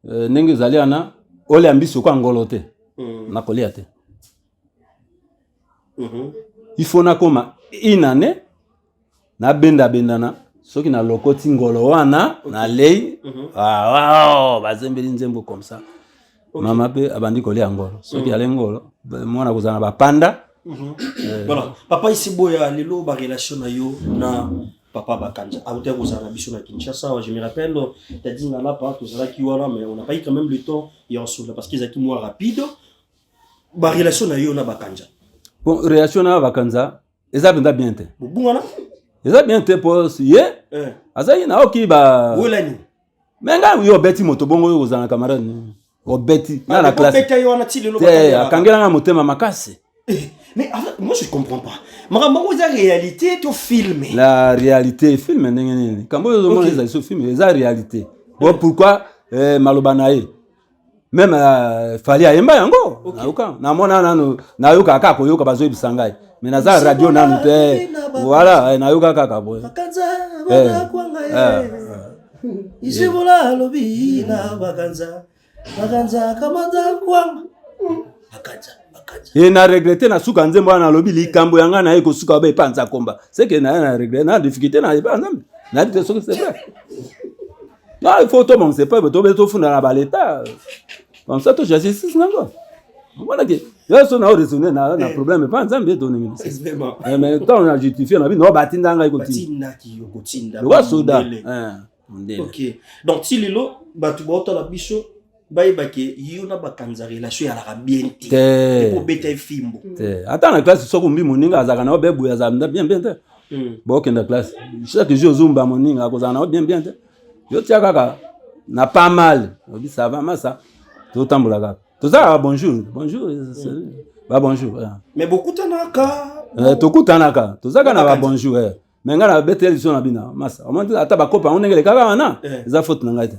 ndenge ezali ana ole ambiso kwa ngolote. Na kolia te. Il faut na koma inane na benda na soki na lokoti ngolo wana na lei bazembeli nzembo comme ça. Mama pe abandi kolia ngolo. Soki ale ngolo mwana kozana ba panda Voilà, papa Isiboya lelo ba relation na yo na papa Bakanja. A hauteur aux Arabes na Kinshasa, je me rappelle, t'as dit na là pas tout ça qui voilà, mais on n'a pas eu quand même le temps et on se parce qu'ils ont été moins rapide. Ba relation na yo na Bakanja. Bon, relation na Bakanja, eza benda bien te. Bungana? Eza bien te pour ye. Azayi na oki ba. Wolani. Menga yo beti moto bongo yo ozana camarade. O beti na la classe. Beti yo na tile lo Bakanja. Akangela nga motema makasi. Mais moi je comprends pas. Makambo za réalité to filmé. La réalité film ndenge kambo yo mona za so film eza réalité. Bon pourquoi maloba na ye. Même fali ayemba yango. Nayoka. Na mona nanu nayoka kaka koyoka bazo bisangai. Mais na za radio nanu te. Voilà, nayoka kaka boy. Bakanza bana kwanga. Isibola lobi na Bakanza. Bakanza kamanda kwanga. Bakanza. Et na regretté na suka nzembo na lobi likambo yanga na eko suka ba ipanza komba. C'est que na regret na difficulté na ba na. Na dit que c'est vrai. Non, il faut tout bon, c'est pas to beto funda na baleta. Comme ça to justice nango. Voilà que là so na raisonner na problème pas nzambe to ningi. Mais quand on a justifié na bi no batinda nga eko tinda ki yo kotinda. Wa soda. OK. Donc si lelo batu bota la biso baibake yona Bakanza relation ya la bien te pour beta fimbo te ata na classe soko mbi moninga azaka na bebu ya zamda bien te bo kenda classe chaque jour zumba moninga akozana na bien te yo tia kaka na pas mal obi ça va massa to tambola kaka to za bonjour ba bonjour mais beaucoup tanaka to kutanaka to zaka na ba bonjour mais ngana betel so na bina massa o monte ata ba kopa onengele kaka wana za faute na ngata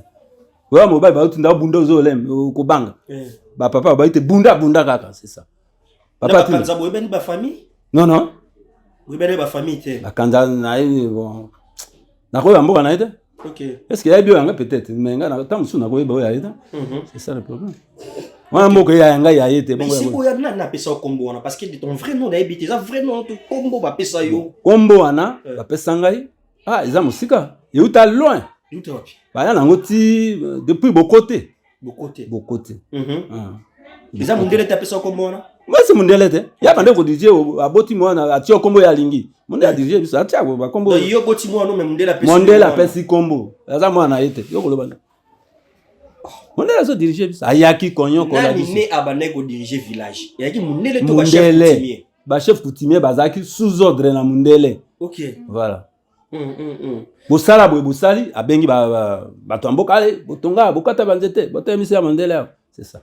ouais mobile ba utinda bunda uzolem ko banga ba papa ba ite bunda kaka c'est ça papa Bakanza boye ben ba famille non oui ben ba famille te Bakanza na bon na ko yambo na ite OK est-ce qu'il y a bien peut-être mais nga na tamusu na ko yeba ya ite c'est ça le problème wana moko ya nga ya ite bon si boya na pesa kombo wana parce que ton vrai nom na ebité ça vrai nom to kombo ba pesa yo kombo wana ba pesa ngai eza musika yuta loin yuta wapi baya nango ti depuis Bokote. Eza mundele ta pesa kombo wana moi c'est mundele te ya bande ko DJ aboti mwana atio kombo ya lingi mundele DJ biso atia ba kombo donc yo boti mwana no mundele pesa mundele pesa kombo eza mwana ite yo koloba mundele so diriger biso ayaki konyo ko la biso nani ne abane ko diriger village yaki mundele to ba chef coutumier ba chef coutumier bazaki sous ordre na mundele. OK voilà bosala boye bosali abengi bato mboka ale botonga bokata banzete botemisa Mandela c'est ça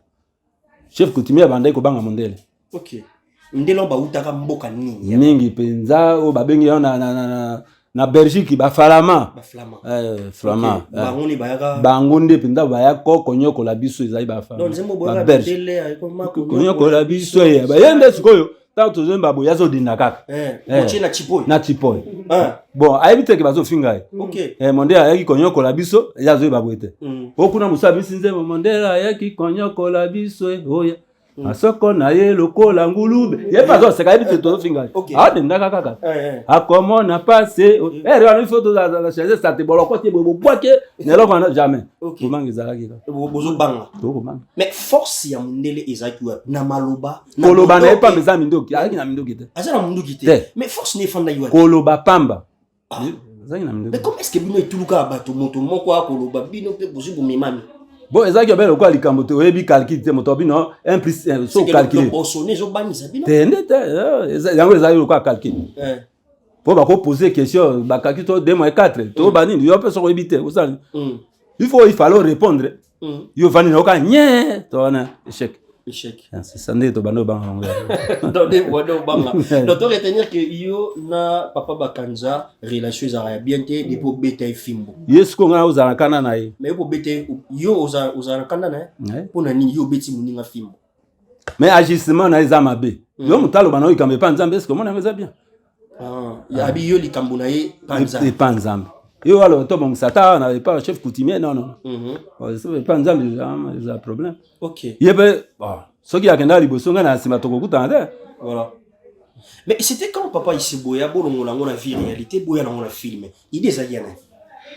chef coutumier bandai ko banga Mandela. OK ndelo ba utaka mboka nini mingi penza o babengi na Belgique ba Flama Flama bangoni bayaka bangonde penza baya kokonyoko la biso ezali ba Flama donc zembo boya Mandela kokonyoko la biso ya bayende sikoyo tanto zemba bo yazo dinda kaka na chipoy bon ayebite ke bazo finga OK Mandela ayaki konyoko la biso yazo ba boete okuna musabi sinze Mandela ayaki konyoko la biso oya asoko na ye lokola ngulube ye pas ça ayebite to finga dinda kaka akomona passé wana photo za changer ça te boloko te bo boake ne lo kana jamais komangi zalaki bozo banga mais force ya mundele ezaki na maloba koloba na pas meza mindoki alaki na mindoki te azana munduki te mais force ne fanda yo koloba pamba zaki na mindoki mais comment est-ce que bino etuluka bato moto moko akoloba bino pe bozu bomemami bon ezaki obele kwa likambo te oyebi calcul te moto bino 1 plus 1 so calculer bosone zo banisa bino te yango ezaki kwa calcul po ba ko poser question ba calcul to 2 moins 4 to bani yo pe so oyebi te osali il fallait répondre yo vani na ka nye to na échec c'est ça ndeto bando banga donc to retenir que yo na papa Bakanza relation za bien te depuis beta fimbo yes ko nga uzana kana na ye mais pour beta yo uzana kana na pour na ni yo beti muninga fimbo mais agissement na za mabe yo mutalo bana yo kambe pa nzambe est-ce que mona ngeza bien ya bi yo likambo na ye pa nzambe yo alors to bon sata na pas chef coutumier non c'est pas nzambe il y a problème OK yebe soki akenda liboso nga na sima tokokuta te voilà mais c'était quand papa Isiboya bolongo lango na vie réalité boya nango na film idée za yana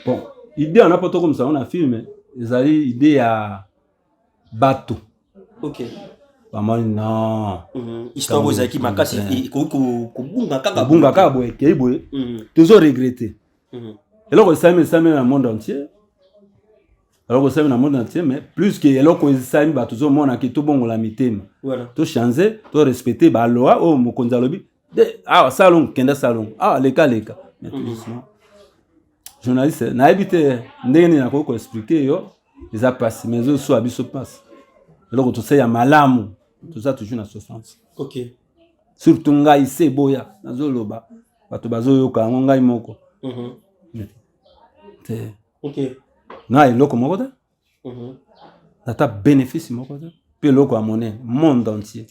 bon idée on a pas comme ça on a film ezali idée ya bato OK bamoni non histoire ezaki makasi kobunga kaka bunga kaka boye kei boye toujours regretter eloko esami na monde entier alors que na monde entier mais plus que eloko esami bato ozomona ke tobongola mitema to changer to respecter ba loi o mokonzi alobi salon kenda salon leka mais tout doucement journaliste nayebi te ndenge nini nakoko expliquer yo eza passe mais oyo so abiso passe eloko tosala ya malamu toza toujours na souffrance surtout ngai se boya nazoloba bato bazoyoka yango ngai moko na eloko moko te nata bénéfice moko te mpe eloko ya monene monde entier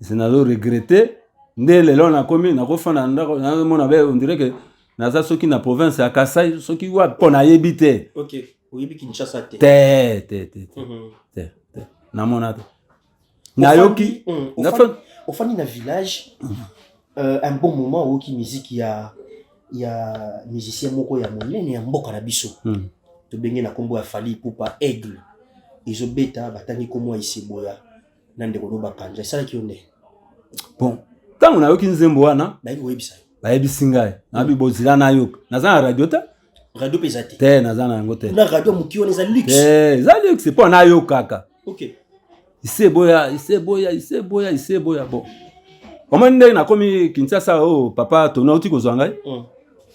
ese nazo regrette nde lelo nakomi nakofanda ndako nazomona be on dirait que naza soki na province ya Kasai soki wa mpo nayebi te oyebi Kinshasa te te namona te nayoki ofandi na village un bon moment oyoki musique ya musicien moko ya monene ya mboka na biso tobenge na kombo ya Fally Ipupa Aigle ezobeta batangi komo Iseboya na ndeko no bakanja esalaki yo nde bon ntango nayoki nzembo wana bayebisa ngai nabi bozila nayoka naza na radio te radio peza te naza na yango te na radio moki wana eza luxe eza luxe mpo nayokaka Iseboya bon omoni ndenge nakomi Kinshasa papa tona uti kozwa ngai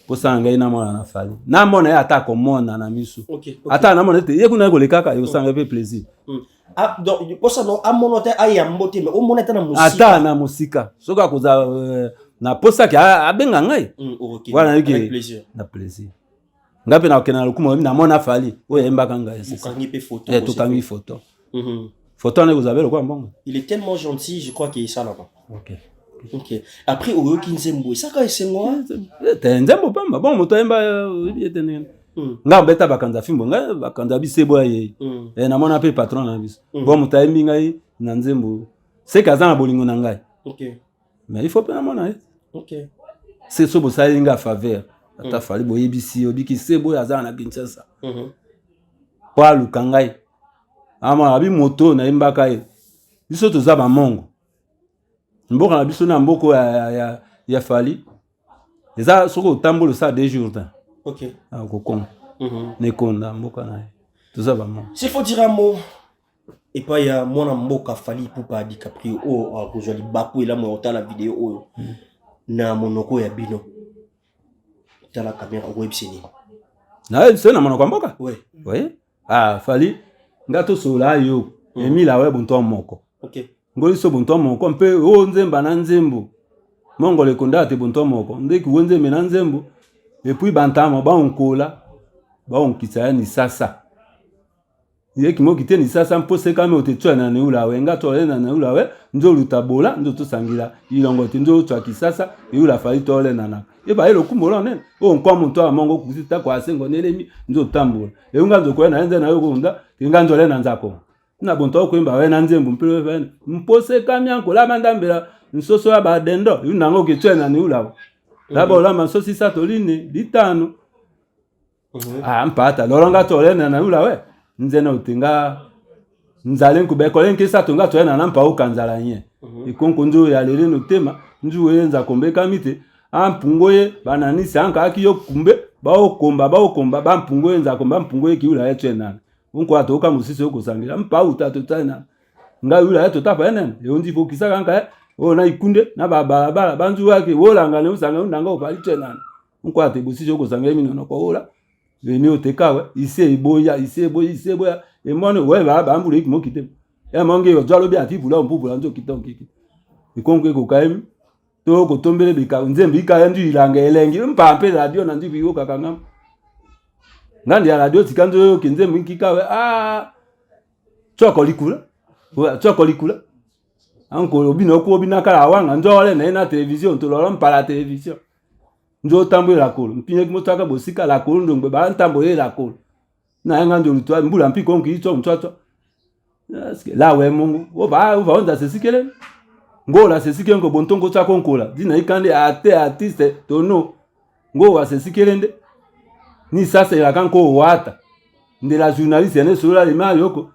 posala ngai namona na Fally namona ye ata komona na miso ata namona ete ye kuna kolekaka yosanga mpe plaisir ata na mosika soki akoza na posaki abenga ngai wana yoki na plaisir ngai mpe nakokenda na lokumu namona Fally oyo ayembaka ngai tokangi photo photo wana ekozala lokola mbongo il est tellement gentil je crois qu'il ça là-bas après oyoki nzembo esaka esengo te nzembo pamba bon moto ayemba ete ndenge nga mbeta bakanza fimbo nga bakanza Iseboya ye namona mpe patron na biso bon moto ayembi ngai na nzembo seki aza na bolingo na ngai mais il faut mpe namona se so bosali nga faveur ata Fally boyebisi obiki Iseboya aza na Kinshasa po aluka ngai abi moto nayembaka ye biso toza bamongo mboka na biso na mboko ya Fally eza soko otambola sa 2 jours kokonga nekonda mboka na ye toza bamongo s'il faut dire un mot et pas ya mwana mboka Fally Ipupa DiCaprio akozwa libaku elamu ya otala video oyo na monoko ya bino tala kamera okoyebiseni nayebiseni na monoko ya mboka Fally nga tosola yo emila we bunto moko ngoliso bunto moko mpe nzemba na nzembo mongole konda te bunto moko ndeki wonzembe na nzembo epuis bantama baonkola baonkisa ya ni sasa yeki moki te ni sasa mpose kame otetwa na neula we nga tole na neula we nzo lutabola nzo tosangila ilongo te nzo twa kisasa eula Fally tole nana eba elo kumbola nene nkwa muntu amongo kusita kwa sengo nelemi nzo tambola eunga nzo kwena nze na yo kunda nga nzo le na nzako na bonto ko imba we na nzembo mpelo vene mpose kamya nkola mandambela nsoso ya badendo yunango ketwena ni ulawo laba olama nsosi satoline litano mpata lolonga tole na ulawe nze na utinga nzale nkubekole nkisa tunga twena na mpa ukanzala nye ikonko nzo ya lele no tema nzu wenza kombeka mite ampungoye bananisi anka akiyo kumbe baokomba bampungoye nza komba mpungoye kiula yetwena unko atoka musisi okosangira mpa utatu tana nga yula yeto tapa enen yondi fokisa kanka na ikunde na baba banzu wake wolanga ne usanga ndanga opali tena unko atebusisi okosangira minono ko ola veni otekawe Iseboya emone we baba mbule ikimokite emonge yo jalo bi atibula mpubula nzo kitonkiki ikonke ko kaim to ko tombele bika nzembe ika ndu ilanga elengi mpampe radio na ndu biyo kakanga ngandi ya radio tikanzo kinzembe nkikawe chokolikula anko obino ko obina kala awanga nzole na television to lolo mpala television nzo tambola la kolo mpinye kimotaka bosika la kolo ndongbe ba ntambola la kolo na ngando lutwa mbula mpiko nkicho mtwato la we mungu uva onda sesikele ngola sesikele ngo bontongo tsako nkola dina ikande artiste tono ngo wa sesikele nde ni sasa ya kanko wata nde la journaliste ne sura le mayoko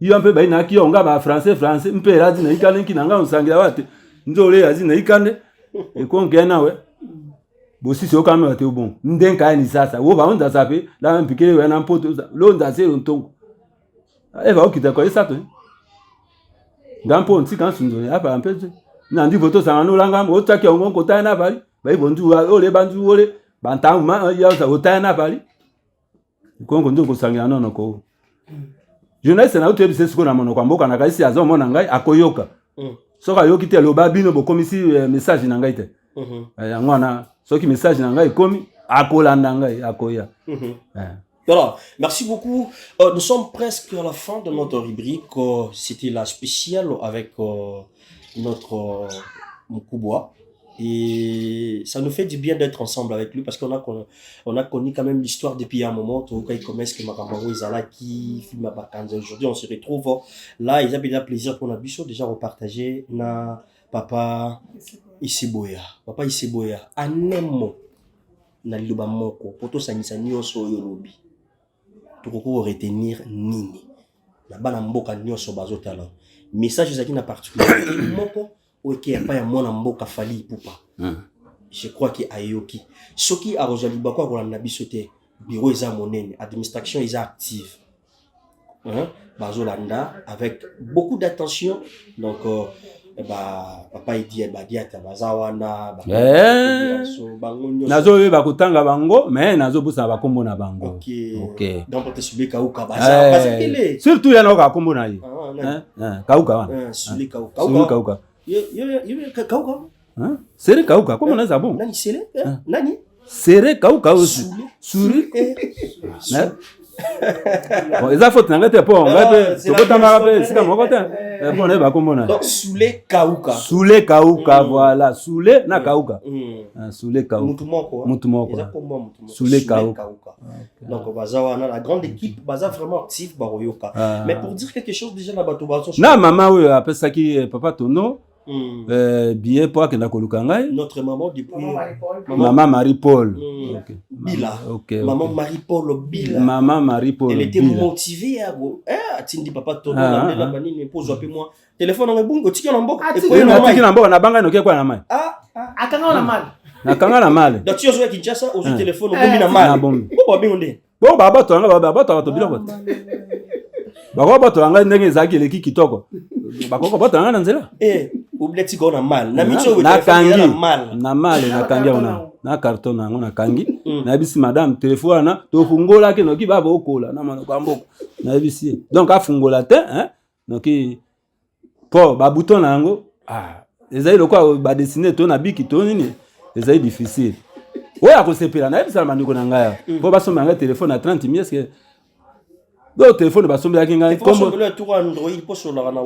yo mpe bai na ki onga ba français mpe razi na ikane ki nanga usangira wate nzole azi na ikane e ko ngena we bosi so kama wate ubon ndenka ni sasa wo ba onda sape la mpikele we na mpoto lo nda se ntongo eva okita ko isato ngampo ntika nsunzo apa mpezo na ndi voto sanga no langa mo taki ongo kota na bali bai bondu ole bandu ole bantama ya za ota na bali ko ngo ko sanga no ko journaliste na utebi sesiko na mono kwa mboka na kaisi azo mona ngai akoyoka soka yoki te lo babino bo komisi message na ngai te ngwana soki message na ngai komi akolanda ngai akoya. Voilà, merci beaucoup. Nous sommes presque à la fin de notre rubrique. C'était la spéciale avec notre Mukubwa. Et ça nous fait du bien d'être ensemble avec lui parce qu'on a connu quand même l'histoire depuis un moment. Quand il commence que Makamaro Izala qui filme à Bakanza. Aujourd'hui, on se retrouve là. Il y a bien plaisir pour nous déjà repartager na Papa Isiboya. Papa Isiboya. Anemo na liloba moko. Poto sanisa nyoso yolobi. Tukoko retenir nini. Na bana mboka nyoso bazotala. Message zaki na particulier moko. Ok, pas ya mwana mboka Fally Ipupa. Je crois que ayoki. Soki a rojali bakwa ko na biso te. Bureau eza monene, administration eza active. Bazolanda avec beaucoup d'attention. Donc papa il dit diata bazawana nazo be bakutanga bango mais nazo busa bakombo na bango. OK. Donc peut subir kauka baza parce que surtout ya no ka kombo na yi. Kauka wana. Suli kauka. Yo kauka. Sere kauka comment on ça bon? Nani sere? Nani? Sere kauka suri. Bon, eza faute na ngate po ngate tokotanga pe sika moko te. Bon ne ba komona. Donc Soule kauka. Soule kauka voilà, Soule na kauka. Soule kauka. Mutu moko. Eza kombo mutu. Soule kauka. Donc bazawa na la grande équipe baza vraiment active baroyoka. Mais pour dire quelque chose déjà na bato bazo. Na mama we apesaki papa Tono. Bien pour que na koluka ngai. Notre maman depuis Maman Marie-Paul. OK. Bila. OK. Maman Marie-Paul Bila. Maman Marie-Paul. Elle était motivée à tindi papa Tono na ndela banini pose wapi moi. Téléphone na bungo tiki na mboka. Tiki na mboka na banga noke kwa na mai. Akanga na mal. Na kanga na mal. Donc tu as Kinshasa au téléphone bombi na mal. Bo bingo nde. Bo baba to anga baba to biloko. Bako to anga ndenge zaki leki kitoko. Bako bato anga na nzela. Obleti ko na mal. Na micho na kangi na mal na kangi ona. Na carton na ngona kangi. Na bisi madame téléphone na to fungola ke noki baba okola na mano kwa mboko. Na bisi. Donc afungola te noki po ba bouton na ngo ezali lokwa ba dessiner to na biki to nini ezali difficile. Oya ko sepela na bisi mandiko na ngaya. Po ba somba nga téléphone na 30 000 est-ce que le téléphone va somber avec un comme le tour Android pour sur la Android.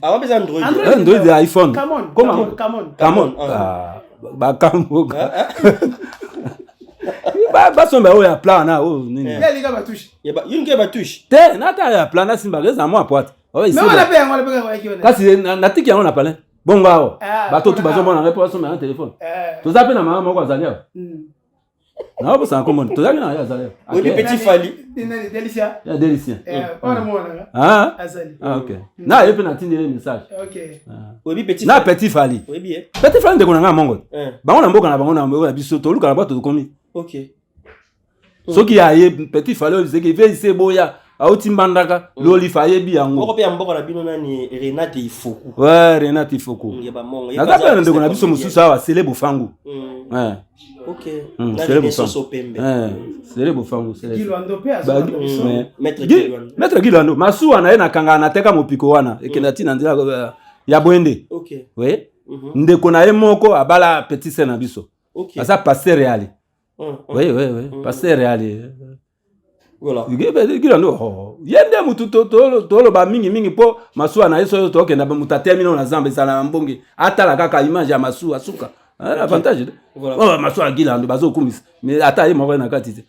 Ah ouais, Android. Android iPhone. Comment? Ba kambo. Ba somber o ya plan na o nini. Ya liga ba touche. Ya ba yunge ba touche. Te na ta ya plan na simba geza mo apoate. Mais on a payé kwa kiona. Kasi na tiki yango na pale. Bongo ao. Ba to tu ba somber na repo somber na téléphone. To zape na mama moko azania. Na hapo sana comment to zape na ya azania. Oui, petit Fally. Nani Delicia? Ya Delicia. Pas moi là. Azali. OK. Na yepe na tindele message. OK. Oui, petit. Na petit Fally. Oui bien. Petit Fally de konanga mongo. Bango na mboka na bango na biso to luka na bato komi. OK. Soki ya ye petit Fally ozeki ve Isiboya auti mbandaka loli faye bi yango. Oko pe mboka na bino nani Renate Ifoku. Ouais, Renate Ifoku. Na zape ndeko na biso mususu awa Selebo Fangu. OK. Selebo Fangu. Selebo Fangu. Gilwando pe azo. Maître Gilwando. Masuwa na ye na kanga na teka mopiko wana. Ekenda tina ndila ya Bwende. OK. Oui. Ndeko na ye moko abala petit sena na biso. OK. Asa pasteur reali. Oui. Pasteur reali. Voilà. Gilwando. Yende mutu tolo ba mingi po masuwa na yeso to okenda mutatemina na zamba sala mbongi. Atala kaka image ya masuwa suka. Avantage. Voilà. Masuwa Gilwando bazo kumisa. Mais ata ye moko na kati te.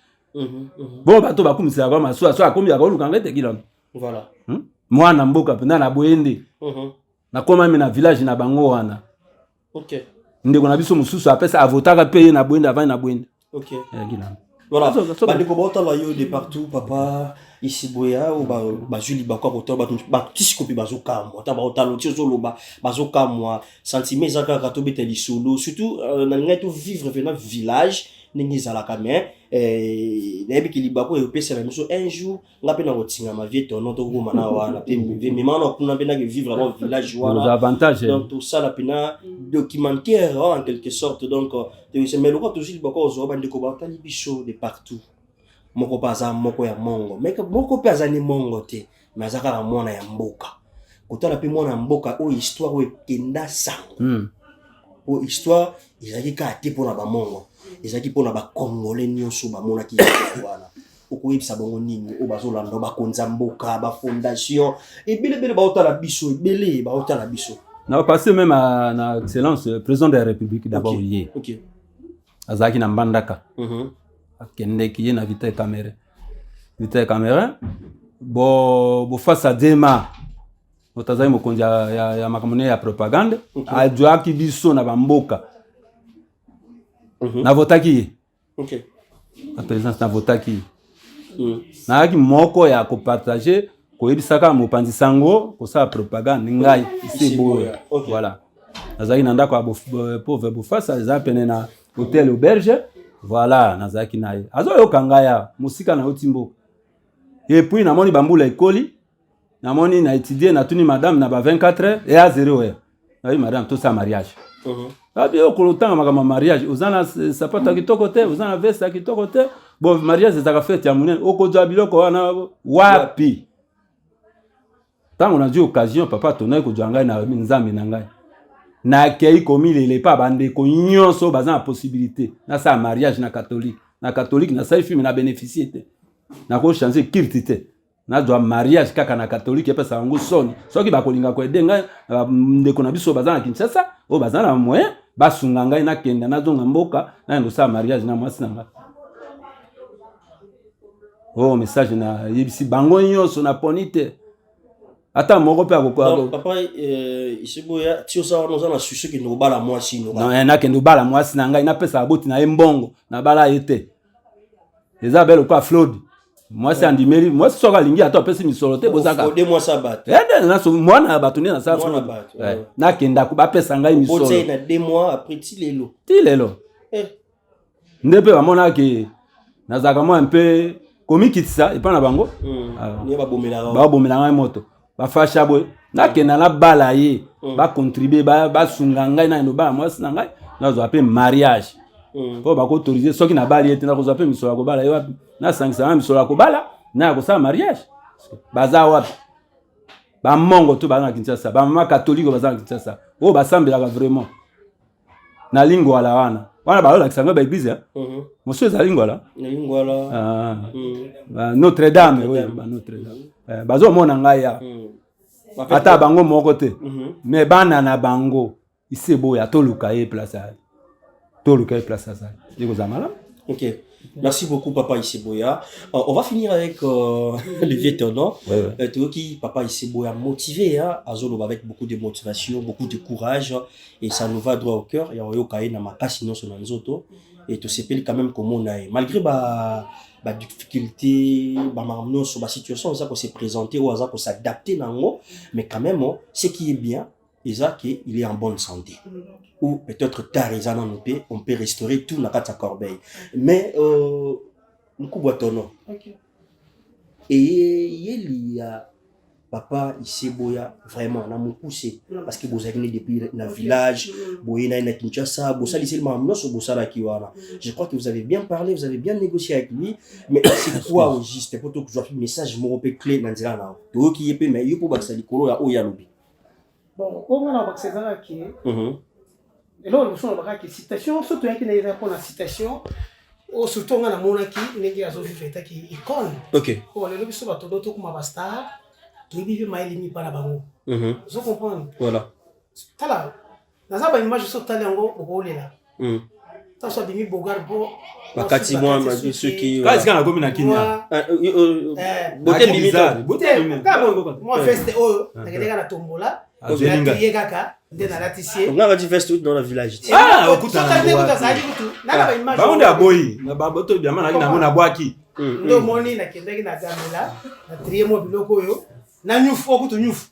Bon bato ba kumisa kwa masuwa so akomi ya koluka ngete Gilwando. Voilà. Mwana mboka pena na Bwende. Na koma mi na village na bango wana. OK. Ndeko na biso mususu apesa avotaka payer na Bwende avant na Bwende. OK. Gilwando. Voilà. Bandeko bota la yo de partout papa. ici boya ou ba juli ba kwa boto ba tisikopi bazo kamwa ta ba otaloti ozoloba bazo kamwa sentiment zaka ka to beteli solo surtout na ngai to vivre venant village ningi za la caméra nebi kiliba ko epesa la miso un jour ngape na rotinga ma vie tono to ko mana wana pe mais mana kuna pe na vivre dans village wana les avantages donc tout ça la pena documentaire en quelque sorte donc mais le quoi toujours ba ko zo ba ndiko ba tali biso de partout moko paza moko ya mongo mais moko paza ni mongo te mais azaka la mona ya mboka kotala pe mona mboka o histoire o kenda sango o histoire izaki ka te pona ba mongo ezaki pona ba congolais nyonso ba mona ki wana okoyebisa bongo nini o bazolanda bakonza mboka ba fondation ebele ba otala biso ebele ba otala biso na passé même à na excellence président de la république d'abord hier OK azaki na Mbandaka akende ki na vita caméra bo face à Dema otazai mokonzi ya makamone ya propagande adjoaki biso na bamboka na votaki OK la présidence na votaki na aki moko ya ko partager ko yebisaka mopanzi sango ko sa propagande ngai isiboya voilà nazaki na ndako ya pauvre bofasa za pene na hôtel auberge voilà nazaki naye azo yokanga ya musika na otimbo et puis namoni bambula ekoli namoni na étudier na tuni madame na ba 24 heures et à 0 heure oui madame tout ça mariage abi okolotanga makama mariage uzana sapata kitoko te uzana veste kitoko te bon mariage ezaka fête ya munene okozwa biloko wana wapi tango na occasion papa tonai ko ngai na nzambe na ngai na kei komilele pa bande ko nyonso bazana possibilité na sa mariage na catholique na sa film na bénéficier te na ko changer kirtite na doit mariage kaka na catholique epesa ngo soni soki bakolinga ko edenga ndeko na biso bazana Kinshasa o bazana moyen basunga ngai na kenda na zonga mboka na ndo sa mariage na mwasi na ngai oh message na yebisi bango nyonso na ponite ata moko pe akoko papa isiboya tio sa wana na susu ki ndo bala mwasi no non na kendo bala mwasi na ngai na pesa aboti na embongo na bala ete eza belo kwa Floyd mwasi andimeri mwasi soka lingi ata pesa misolo te bozaka de mwasi abate na so mwana batuni na sa Floyd na kenda ku ba pesa ngai misolo bote na 2 mois après tilelo ndepe bamona ke nazaka mo un peu komikitisa epa na bango ni ba bomela ngai moto ba fasha boy na kenda na bala ye ba contribuer ba sunga ngai na ndo ba mwasi na ngai na zo appeler mariage po ba ko autoriser soki na bali ete na ko zo appeler misolo ko bala yo na sangisa misolo ko bala na ko sa mariage baza wapi ba mongo to ba na Kinshasa ba mama catholique baza na Kinshasa o ba sambela vraiment na lingua la wana ba la kisanga ba église monsieur za lingua Notre Dame oui ba Notre Dame bazo mona ngai ya ata bango moko te mais bana na bango iseboya toluka e place ça diko za mala. OK. Merci beaucoup, Papa Iseboya. On va finir avec le vieux tournant. Qui, Papa Iseboya, motivé à Zolo avec beaucoup de motivation, beaucoup de courage, et ça nous va droit au cœur. Il y a eu Kaye Namaka, sinon son anzoto, et tout s'appelle quand même comme on a. Malgré la difficulté, la situation, ça peut se présenter ou ça peut s'adapter, mais quand même, ce qui est bien, c'est qu'il est en bonne santé. Ou peut-être tard, on peut restaurer tout dans la corbeille. Mais, nous couvrons. Et il y a papa Iseboya vraiment on a me poussé parce que vous avez depuis le village boyena na Kinshasa bossa lycée mamno so bossa la kiwana. Je crois que vous avez bien parlé, vous avez bien négocié avec lui, mais c'est quoi au juste pour que je fasse message mo pe clé na nzela na to ki yepe mais yo po baksa likolo ya oya lobi. Bon on a baksa ki et là on va voir que citation surtout qui n'a pas la citation o surtout on a monaki ngi azo vivre qui icône. OK. Oh le biso ba to do to kuma ba star qui vivent maïlimi par la bango. Vous comprenez? Voilà. Tala. Dans la image sur talengo au là. Ça soit bimi bogar bo. Bakati moi ceux qui. Qu'est-ce qu'on a comme na Kenya? Boté bimi. Moi feste oh, na la tombola. Yeka nde nalatisie on a dit veste dans le village baonde aboyi na baboto biama na kina mona bwaki ndo moni nakendaki na gamela na trie mo biloko oyo na nyufu okutu nyufu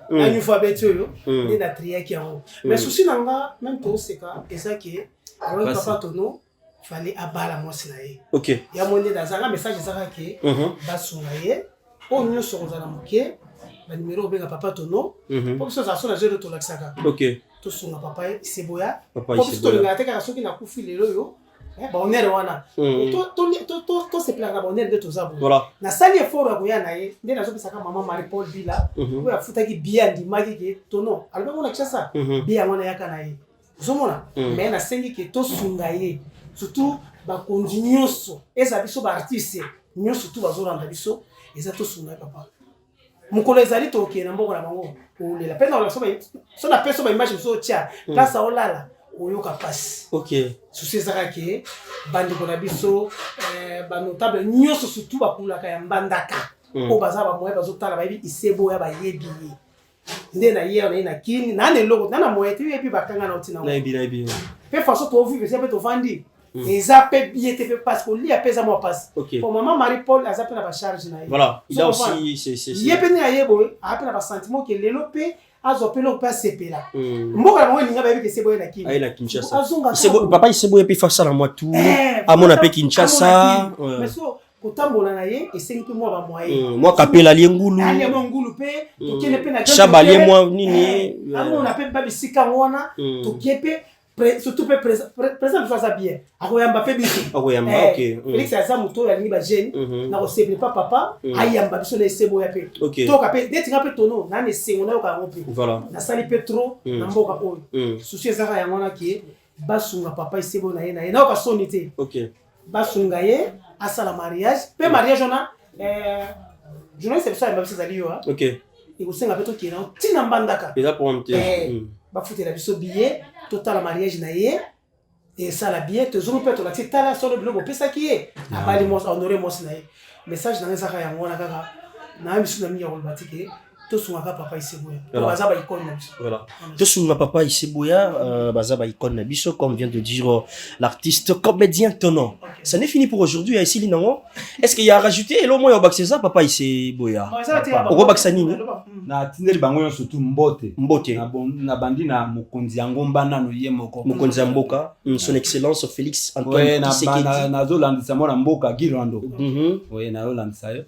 na nyufu abeti oyo nde na triaki yango mais souci na nga même toseka eza ke alors papa tono fallait abala mwasi na ye ya mo nde nazanga message ezaka ke basunga ye oyo nyonso kozala moke banimero obenga papa tono po biso ozala so na jeu de tolakisaka tosunga papa Iseboya po biso tolingaka te kaka soki nakufi lelo oyo baonere wana toseplaka baonere nde toza boye nasali effort ya koya na ye nde nazopesaka mama Marie Paul Bila oyo afutaki bie andimaki ke tono alobaki ona kishasa bie yango nayaka na ye ozomona mais nasengi ke tosunga ye surtout bakonzi nyonso eza biso baartiste nyonso tu bazolanda biso eza tosunga ye papa mukolo ezali tokende na mboko na bango olela pena ola so na peso ba image so tia place olala oyoka pasi souci ezaka ke bandeko na biso banotable nyonso surtout bakulaka ya mbandaka o baza bamoye bazotala bayebi Iseboya bayebi ye nde na ye na kini na neloko na moye te yebi bakanga na otina nayebi pe façon to vivre c'est pe to vandi eza pe biete pe parce que li apesa moi passe pour maman Marie Paul aza pe na ba charge na ye voilà il a aussi c'est yepe ni ayebo a pe na ba sentiment que lelo pe azopelo pe sepela mboka na mwenga bayebi ke Iseboya na kini na Kinshasa papa Iseboya pe faire ça na moi tout à mon appel Kinshasa mais so kotambola na ye esengi pe moi ba moyen moi kapela liengulu ngulu pe tokene pe na chabalier moi nini amona pe ba bisika ngona tokepe surtout pe présent ça bien akoyamba pe biso akoyamba Félix aza moto ya liba jeune na ko seple pas papa ayamba biso na Iseboya pe to ka pe detinga pe tono na ne sengo na ka ngopi voilà na sali pe trop na mboka oyo souci ezaka ya ngona ki basunga papa Iseboya na ye na ka sonité basunga ye asala mariage pe mariage ona journaliste ça m'a fait yo et ko senga pe to ki na tina mbandaka eza pour monter bafutela biso billet total mariage na ye et ça la bien te zone peut la tala sur le blog pesa ki ye abali mo honorer mo na ye message na ngeza ya ngona kaka na biso na mi ya kolbatike to sunga papa Iseboya baza ba icône na biso voilà to sunga papa Iseboya baza ba icône na biso comme vient de dire l'artiste comédien Tono. Ça n'est fini pour aujourd'hui ici Linango. Est-ce qu'il y a rajouté et au moins au bac c'est ça papa Iseboya au bac sanini na tindeli bango surtout mbote na bandi na mokonzi yango mbana no ye moko mokonzi ya mboka son excellence Félix Antoine Tshisekedi na zolandisa mona mboka Girando na zolandisa yo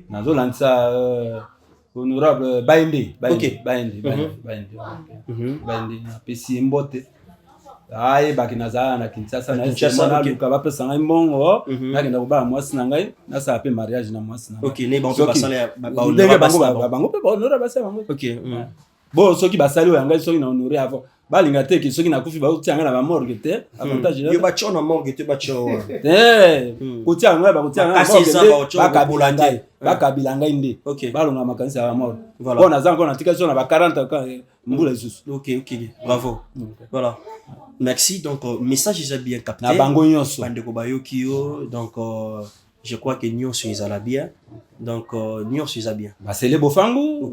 na zolandisa honorable Bainde na pesi mbote aye bakina za na Kinshasa na luka bapesa ngai mbongo nakenda koba mwasi na ngai na sa pe mariage na mwasi na ngai ne bango basala bango pe honora basala bango bon soki basali o yanga soki na honorer avant balinga te ki soki na kufi ba utianga na ba morgue te avantage yo ba chona morgue te ba chona kutianga ba kutianga morgue bakabila ngai nde balonga makanisa ya morgue bon nazanga kona tika so na ba 40 ka mbula isusu bravo voilà merci donc message est bien capté na bango nyonso bandeko bayoki yo donc je crois que nyonso ezala bien donc nyonso ezala bien basele bofangu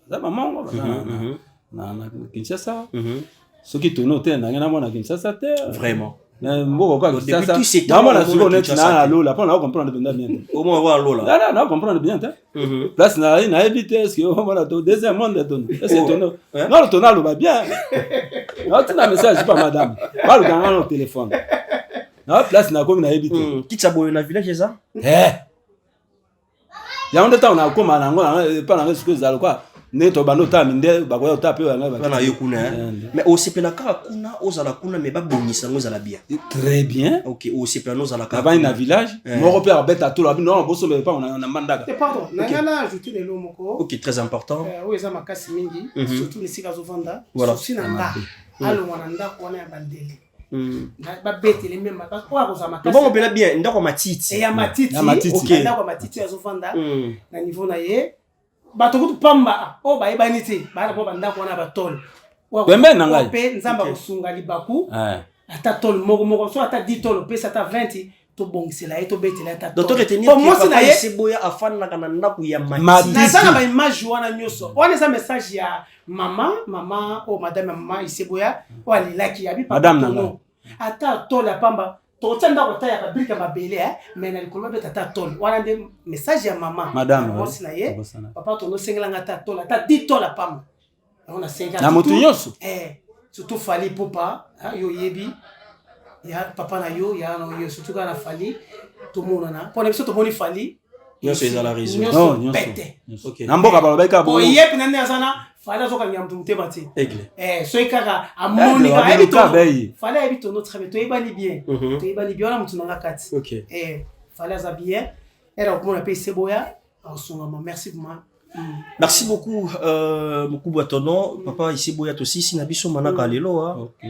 za mamango na Kinshasa soki tono te na ngena mona Kinshasa te vraiment mboko kwa Kinshasa na mona siko net na lola pour na comprendre bien au moins voir lola na comprendre bien place na éviter est-ce que on va to deuxième monde tono est-ce que tono non le tono va bien non tu na message pas madame parle dans le téléphone na place na comme na éviter kitsa boyo na village ça ya on temps na koma na ngona pas na ce que ça quoi neto banota minde bakoya utape wanga bana yo kuna mais au sepela ka kuna ozala kuna mais ba bongisa ngozala bien très bien au sepela nozala ka ba na village moko pe abeta to la non boso me pas on a mandaka pardon nangana ajouter le moko très important o eza makasi mingi surtout les sika zovanda souci na nga alo wana ndako wana ya bandele ba betele même parce que ko za makasi bon on bien ndako matiti ya matiti ndako matiti azovanda na niveau na ye bato kutu pamba o ba ebani te bana po banda ko na batol pembe na ngai pe nzamba kosunga libaku ata tol moko so ata 10 tol pe ata 20 to bongisela ye to betela ta donc to retenir que papa Iseboya afana kana ndaku ya matiti na sana ba image wana nyoso wana eza message ya mama madame Iseboya wali laki ya bi madame nanga ata to la pamba to tenda ko taya ka brika mabele mais na likolo be tata tol wana de message ya mama madame mosi na ye papa to no sengela ngata tola ta 10 tola pamba on a 50 na moto nyoso surtout fali popa yo yebi ya papa na yo ya no yo surtout kana fali to mona na pona biso to moni fali yo c'est la raison non pete OK na mboka ba ka bo yep na ne sana fali azoka nyamtu mutema ti aigle so ikaka amoni ka ebi to fali ebi to notre to ibani bien to ibani bien na mutu nanga kati OK fali za bien era ko mona pe Iseboya en son moment merci vraiment. Merci beaucoup Mukubwa Tono papa Iseboya to sisi na biso manaka lelo OK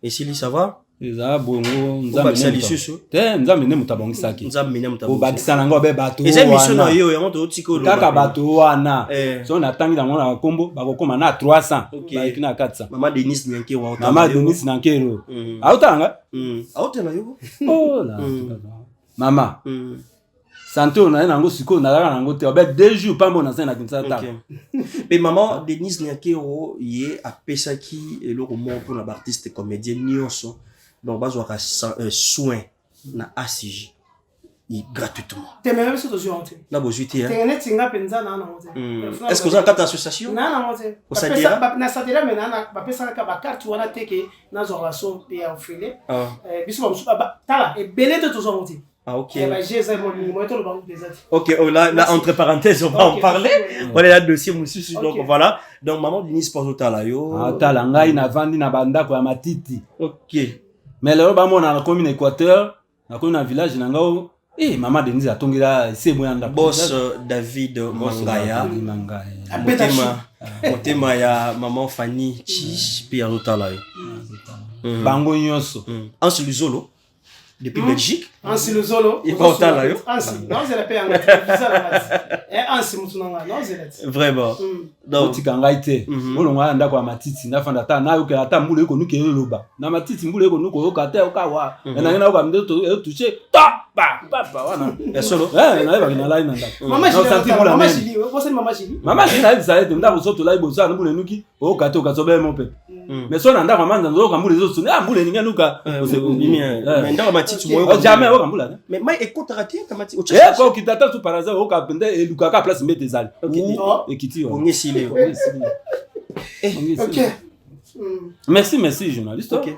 et si ça va eza bongo nzambe ne mutabongisaki nzambe ne mutabongisaki obakisa nango be bato eza mission na yo yango to tiko lo kaka bato wana so na tangi na ngona kombo bakokoma na 300 ba ikina 400 mama Denise Nyanke wa mama Denise Nyankero autanga autanga yo oh la mama santo na nango siko na la nango te obe 2 jours pambo na sana kinsa ta mais maman Denise Nyankero ye apesaki eloko mo pour na artiste comédien nyonso donc bazwa ka soin na ACJ gratuitement même sur aujourd'hui na bojuti tinga penza na ngote est-ce que vous avez une association na ngote osadira na sadira mais na ba pesa ka ba carte wana teke na relation pe ofile biso ba musu ba tala e belé de tous aujourd'hui OK OK là entre parenthèses on va en parler voilà là dossier mususu donc voilà donc maman Denise Porto la yo tala ngai na vandi na banda ko ya matiti OK mais le ba mona na commune Équateur na ko na village na ngao maman Denise atongela Iseboya nda boss David Mangaya motema ya maman Fanny Chish puis Arotala yo bango nyonso Anse Luzolo depuis Belgique Anse Luzolo il faut tala yo Anse non c'est la paix en Anse mutunanga non c'est vraiment donc tikanga ite olonga ndako ya matiti ndafanda ta na yoke ata mbule ko nuke loba na matiti mbule ko nuko yoka okawa na ngena ko mde to toucher ta ba wana ya solo na ba kina lai na ndako mama jili na bisa ete ndako soto lai bosa na mbule nuki okate okasobe mo pe mais so na ndako manza nzoka mbule zo suna mbule ninga nuka mais ndako matiti moyo jamais okambula mais mai écoute raté kamati o ko kitata tu par hasard okapende elukaka place mbete zali ekiti on est silé OK merci journaliste OK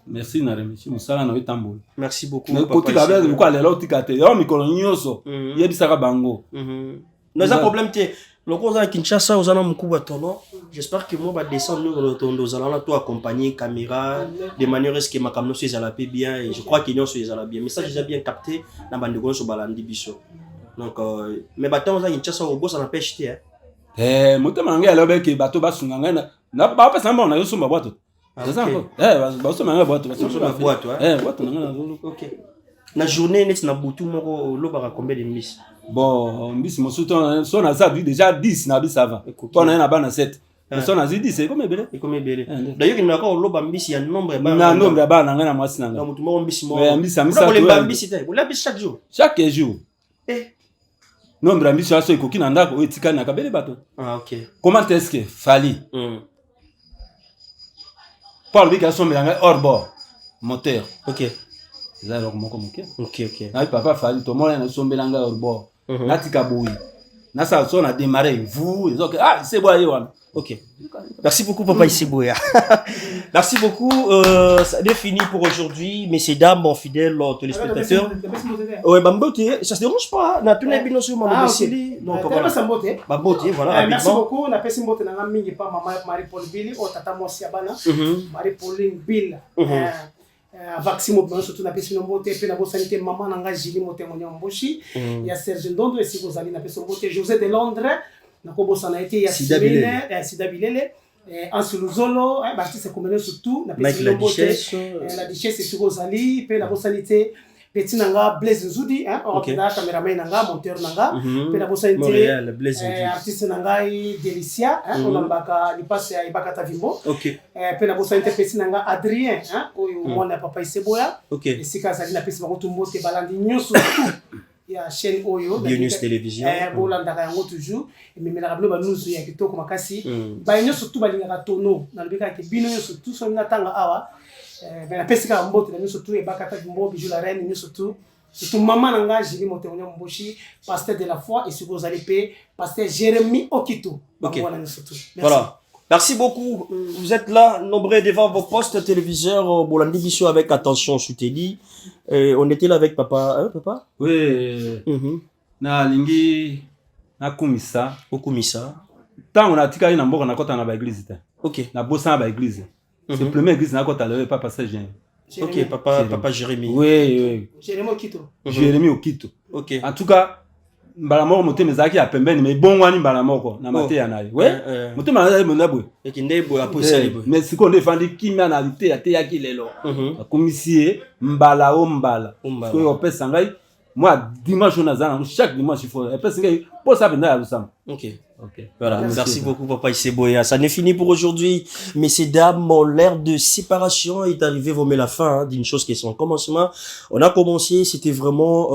merci na remercie musala na wetambola merci beaucoup papa ko tika ba ko alela otikate yo mikolo nyonso yebisaka bango nous a problème te loko za Kinshasa ozana Mukubwa Tono j'espère que moi va descendre nous retourner aux allant toi accompagner caméra de manière à ce que ma caméra soit à la paix bien et je crois qu'ils sont à la bien mais ça j'ai bien capté na bande ko so balandi biso donc mais bato za Kinshasa au boss na pêche te motema ngela lobeke bato basunga ngana na ba pesa mbona yo sumba boato c'est ça encore ba sumba ngana boato boato boato ngana OK na journée net na butu moko lobaka combien de miss bon mbisi mosuto so na ça déjà 10 na bisa avant to na bana 7 so na 10 c'est comme belé d'ailleurs il n'a pas loba mbisi ya nombre na nombre ya bana ngana mwasi nanga mutu moko mbisi moko mbisi mbisi te la mbisi chaque jour nombre mbisi aso ekoki na ndako etika na kabele bato OK comment est-ce que fali Paul Bika sombelanga hors bord moteur OK za loko moko moke OK na papa fali to mona na sombelanga hors bord natika boui na ça so na démarrer vous donc Iseboya wana OK merci beaucoup papa Iseboya merci beaucoup ça est fini pour aujourd'hui messieurs dames bons fidèles téléspectateurs ouais bamboté ça se dérange pas na tuna bino sur mon domicile donc voilà bamboté voilà merci beaucoup na pesi mbote na mingi pa mama Marie-Paul Billy o tata mosi abana Marie-Pauline Bill vaccine mo surtout na pesi mbote pe na bo sanité maman nanga Jili motengo nyamboshi ya Serge Ndondo esiko zali na pesi mbote José de Londres na ko bosana été ya Sida Bilele Anse Luzolo bâtisse communale surtout na pesi mbote la duchesse esiko zali pe na bo sanité petit nanga Blaise Nzudi hein on a caméraman nanga monteur nanga pe na bosa Montréal Blaise Nzudi artiste nanga Delicia hein on ambaka li passe ya ibaka Tavimbo pe na bosa petit nanga Adrien hein oyo mwana papa Iseboya esika zali na pesi bango tumbo te balandi nyonso ya chaîne oyo Bionews télévision bolandaka yango toujours ememelaka bino banuzu ya kitoko makasi bayonso tu balingaka tono nalobeka ke bino nyonso tu so natanga awa na pesi ka mbote na nyonso tu ebakata mbo bijou la reine nyonso tu surtout maman nanga Jili Moteonya Mboshi pasteur de la foi et sur Rosali P pasteur Jérémy Okito voilà. Merci beaucoup. Vous êtes là, nombreux devant vos postes téléviseurs. Bolandi Bisso avec attention soutenu. On était là avec papa. Hein, papa? Oui. Na lingi na kumisa. Okumisa. Tant on a tika na mboka na kota na ba église ta. OK. Na bossa na ba église. C'est le premier église na kota le papa Sergien. OK, papa Jérémy. Oui. Jérémy Okito. Jérémy Okito. OK. En tout cas mbalamoko motema ezaki ya pembeni mais bongwani mbalamoko na mateya naye motema naye monabwe ekindebo aposali mais siko ndefandi kimia na lite ya te yaki lelo akomisie mbala o mbala ko opesa ngai moi dimanche nazana chaque dimanche il faut opesa ngai pour ça benda ya lusamba. OK. Voilà, merci beaucoup Papa Iseboya. Ça n'est fini pour aujourd'hui. Messieurs, dames, l'ère de séparation est arrivée, vous mettez la fin d'une chose qui est son commencement. On a commencé, c'était vraiment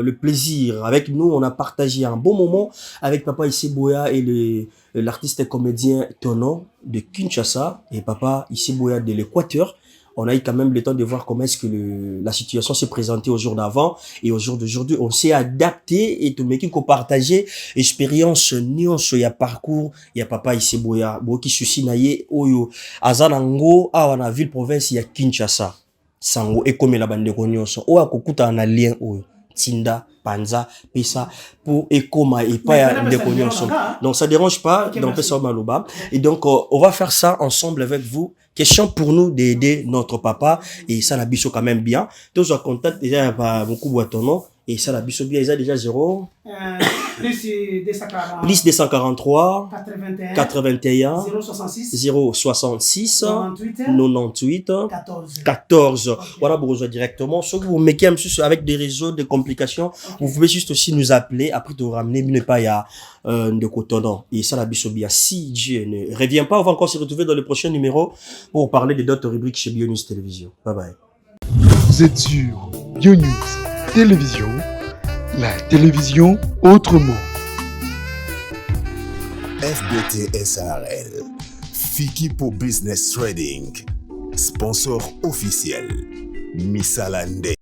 le plaisir. Avec nous, on a partagé un bon moment avec Papa Iseboya et l'artiste et comédien Tono de Kinshasa et Papa Iseboya de l'Équateur. On a eu quand même le temps de voir comment est-ce que la situation s'est présentée au jour d'avant et au jour d'aujourd'hui. On s'est adapté et tout le monde qui a partagé expérience, nuance, il y a parcours, il y a Papa Iseboya, qui sushi naye, oyo, azanango, awana ville province, il y a Kinshasa, sango, et comme la bande de nyonso, oya kokuta na lien, oyo, Tinda, Panza, Pesa, pour Ekoma et pas de nyonso. Donc ça dérange pas, donc Pesa Maloba. Et donc, on va faire ça ensemble avec vous. Question pour nous d'aider notre papa et ça la biso quand même bien. Tous en contact déjà pas beaucoup boitonnement et ça la biso bien, ils a déjà 0 plus 243 81 066 98 14. Voilà, vous rejoignez directement. Sauf que vous mettez avec des réseaux de complications, vous pouvez juste aussi nous appeler après de vous ramener, mais pas il y a de coton. Et ça la biso bien. Si Dieu ne revient pas, on va encore se retrouver dans le prochain numéro pour parler de d'autres rubriques chez Bionews Télévision. Bye bye. Vous êtes sur Bionews Télévision, la télévision autrement. FBT SARL, Fikipo Business Trading, sponsor officiel, Missalande.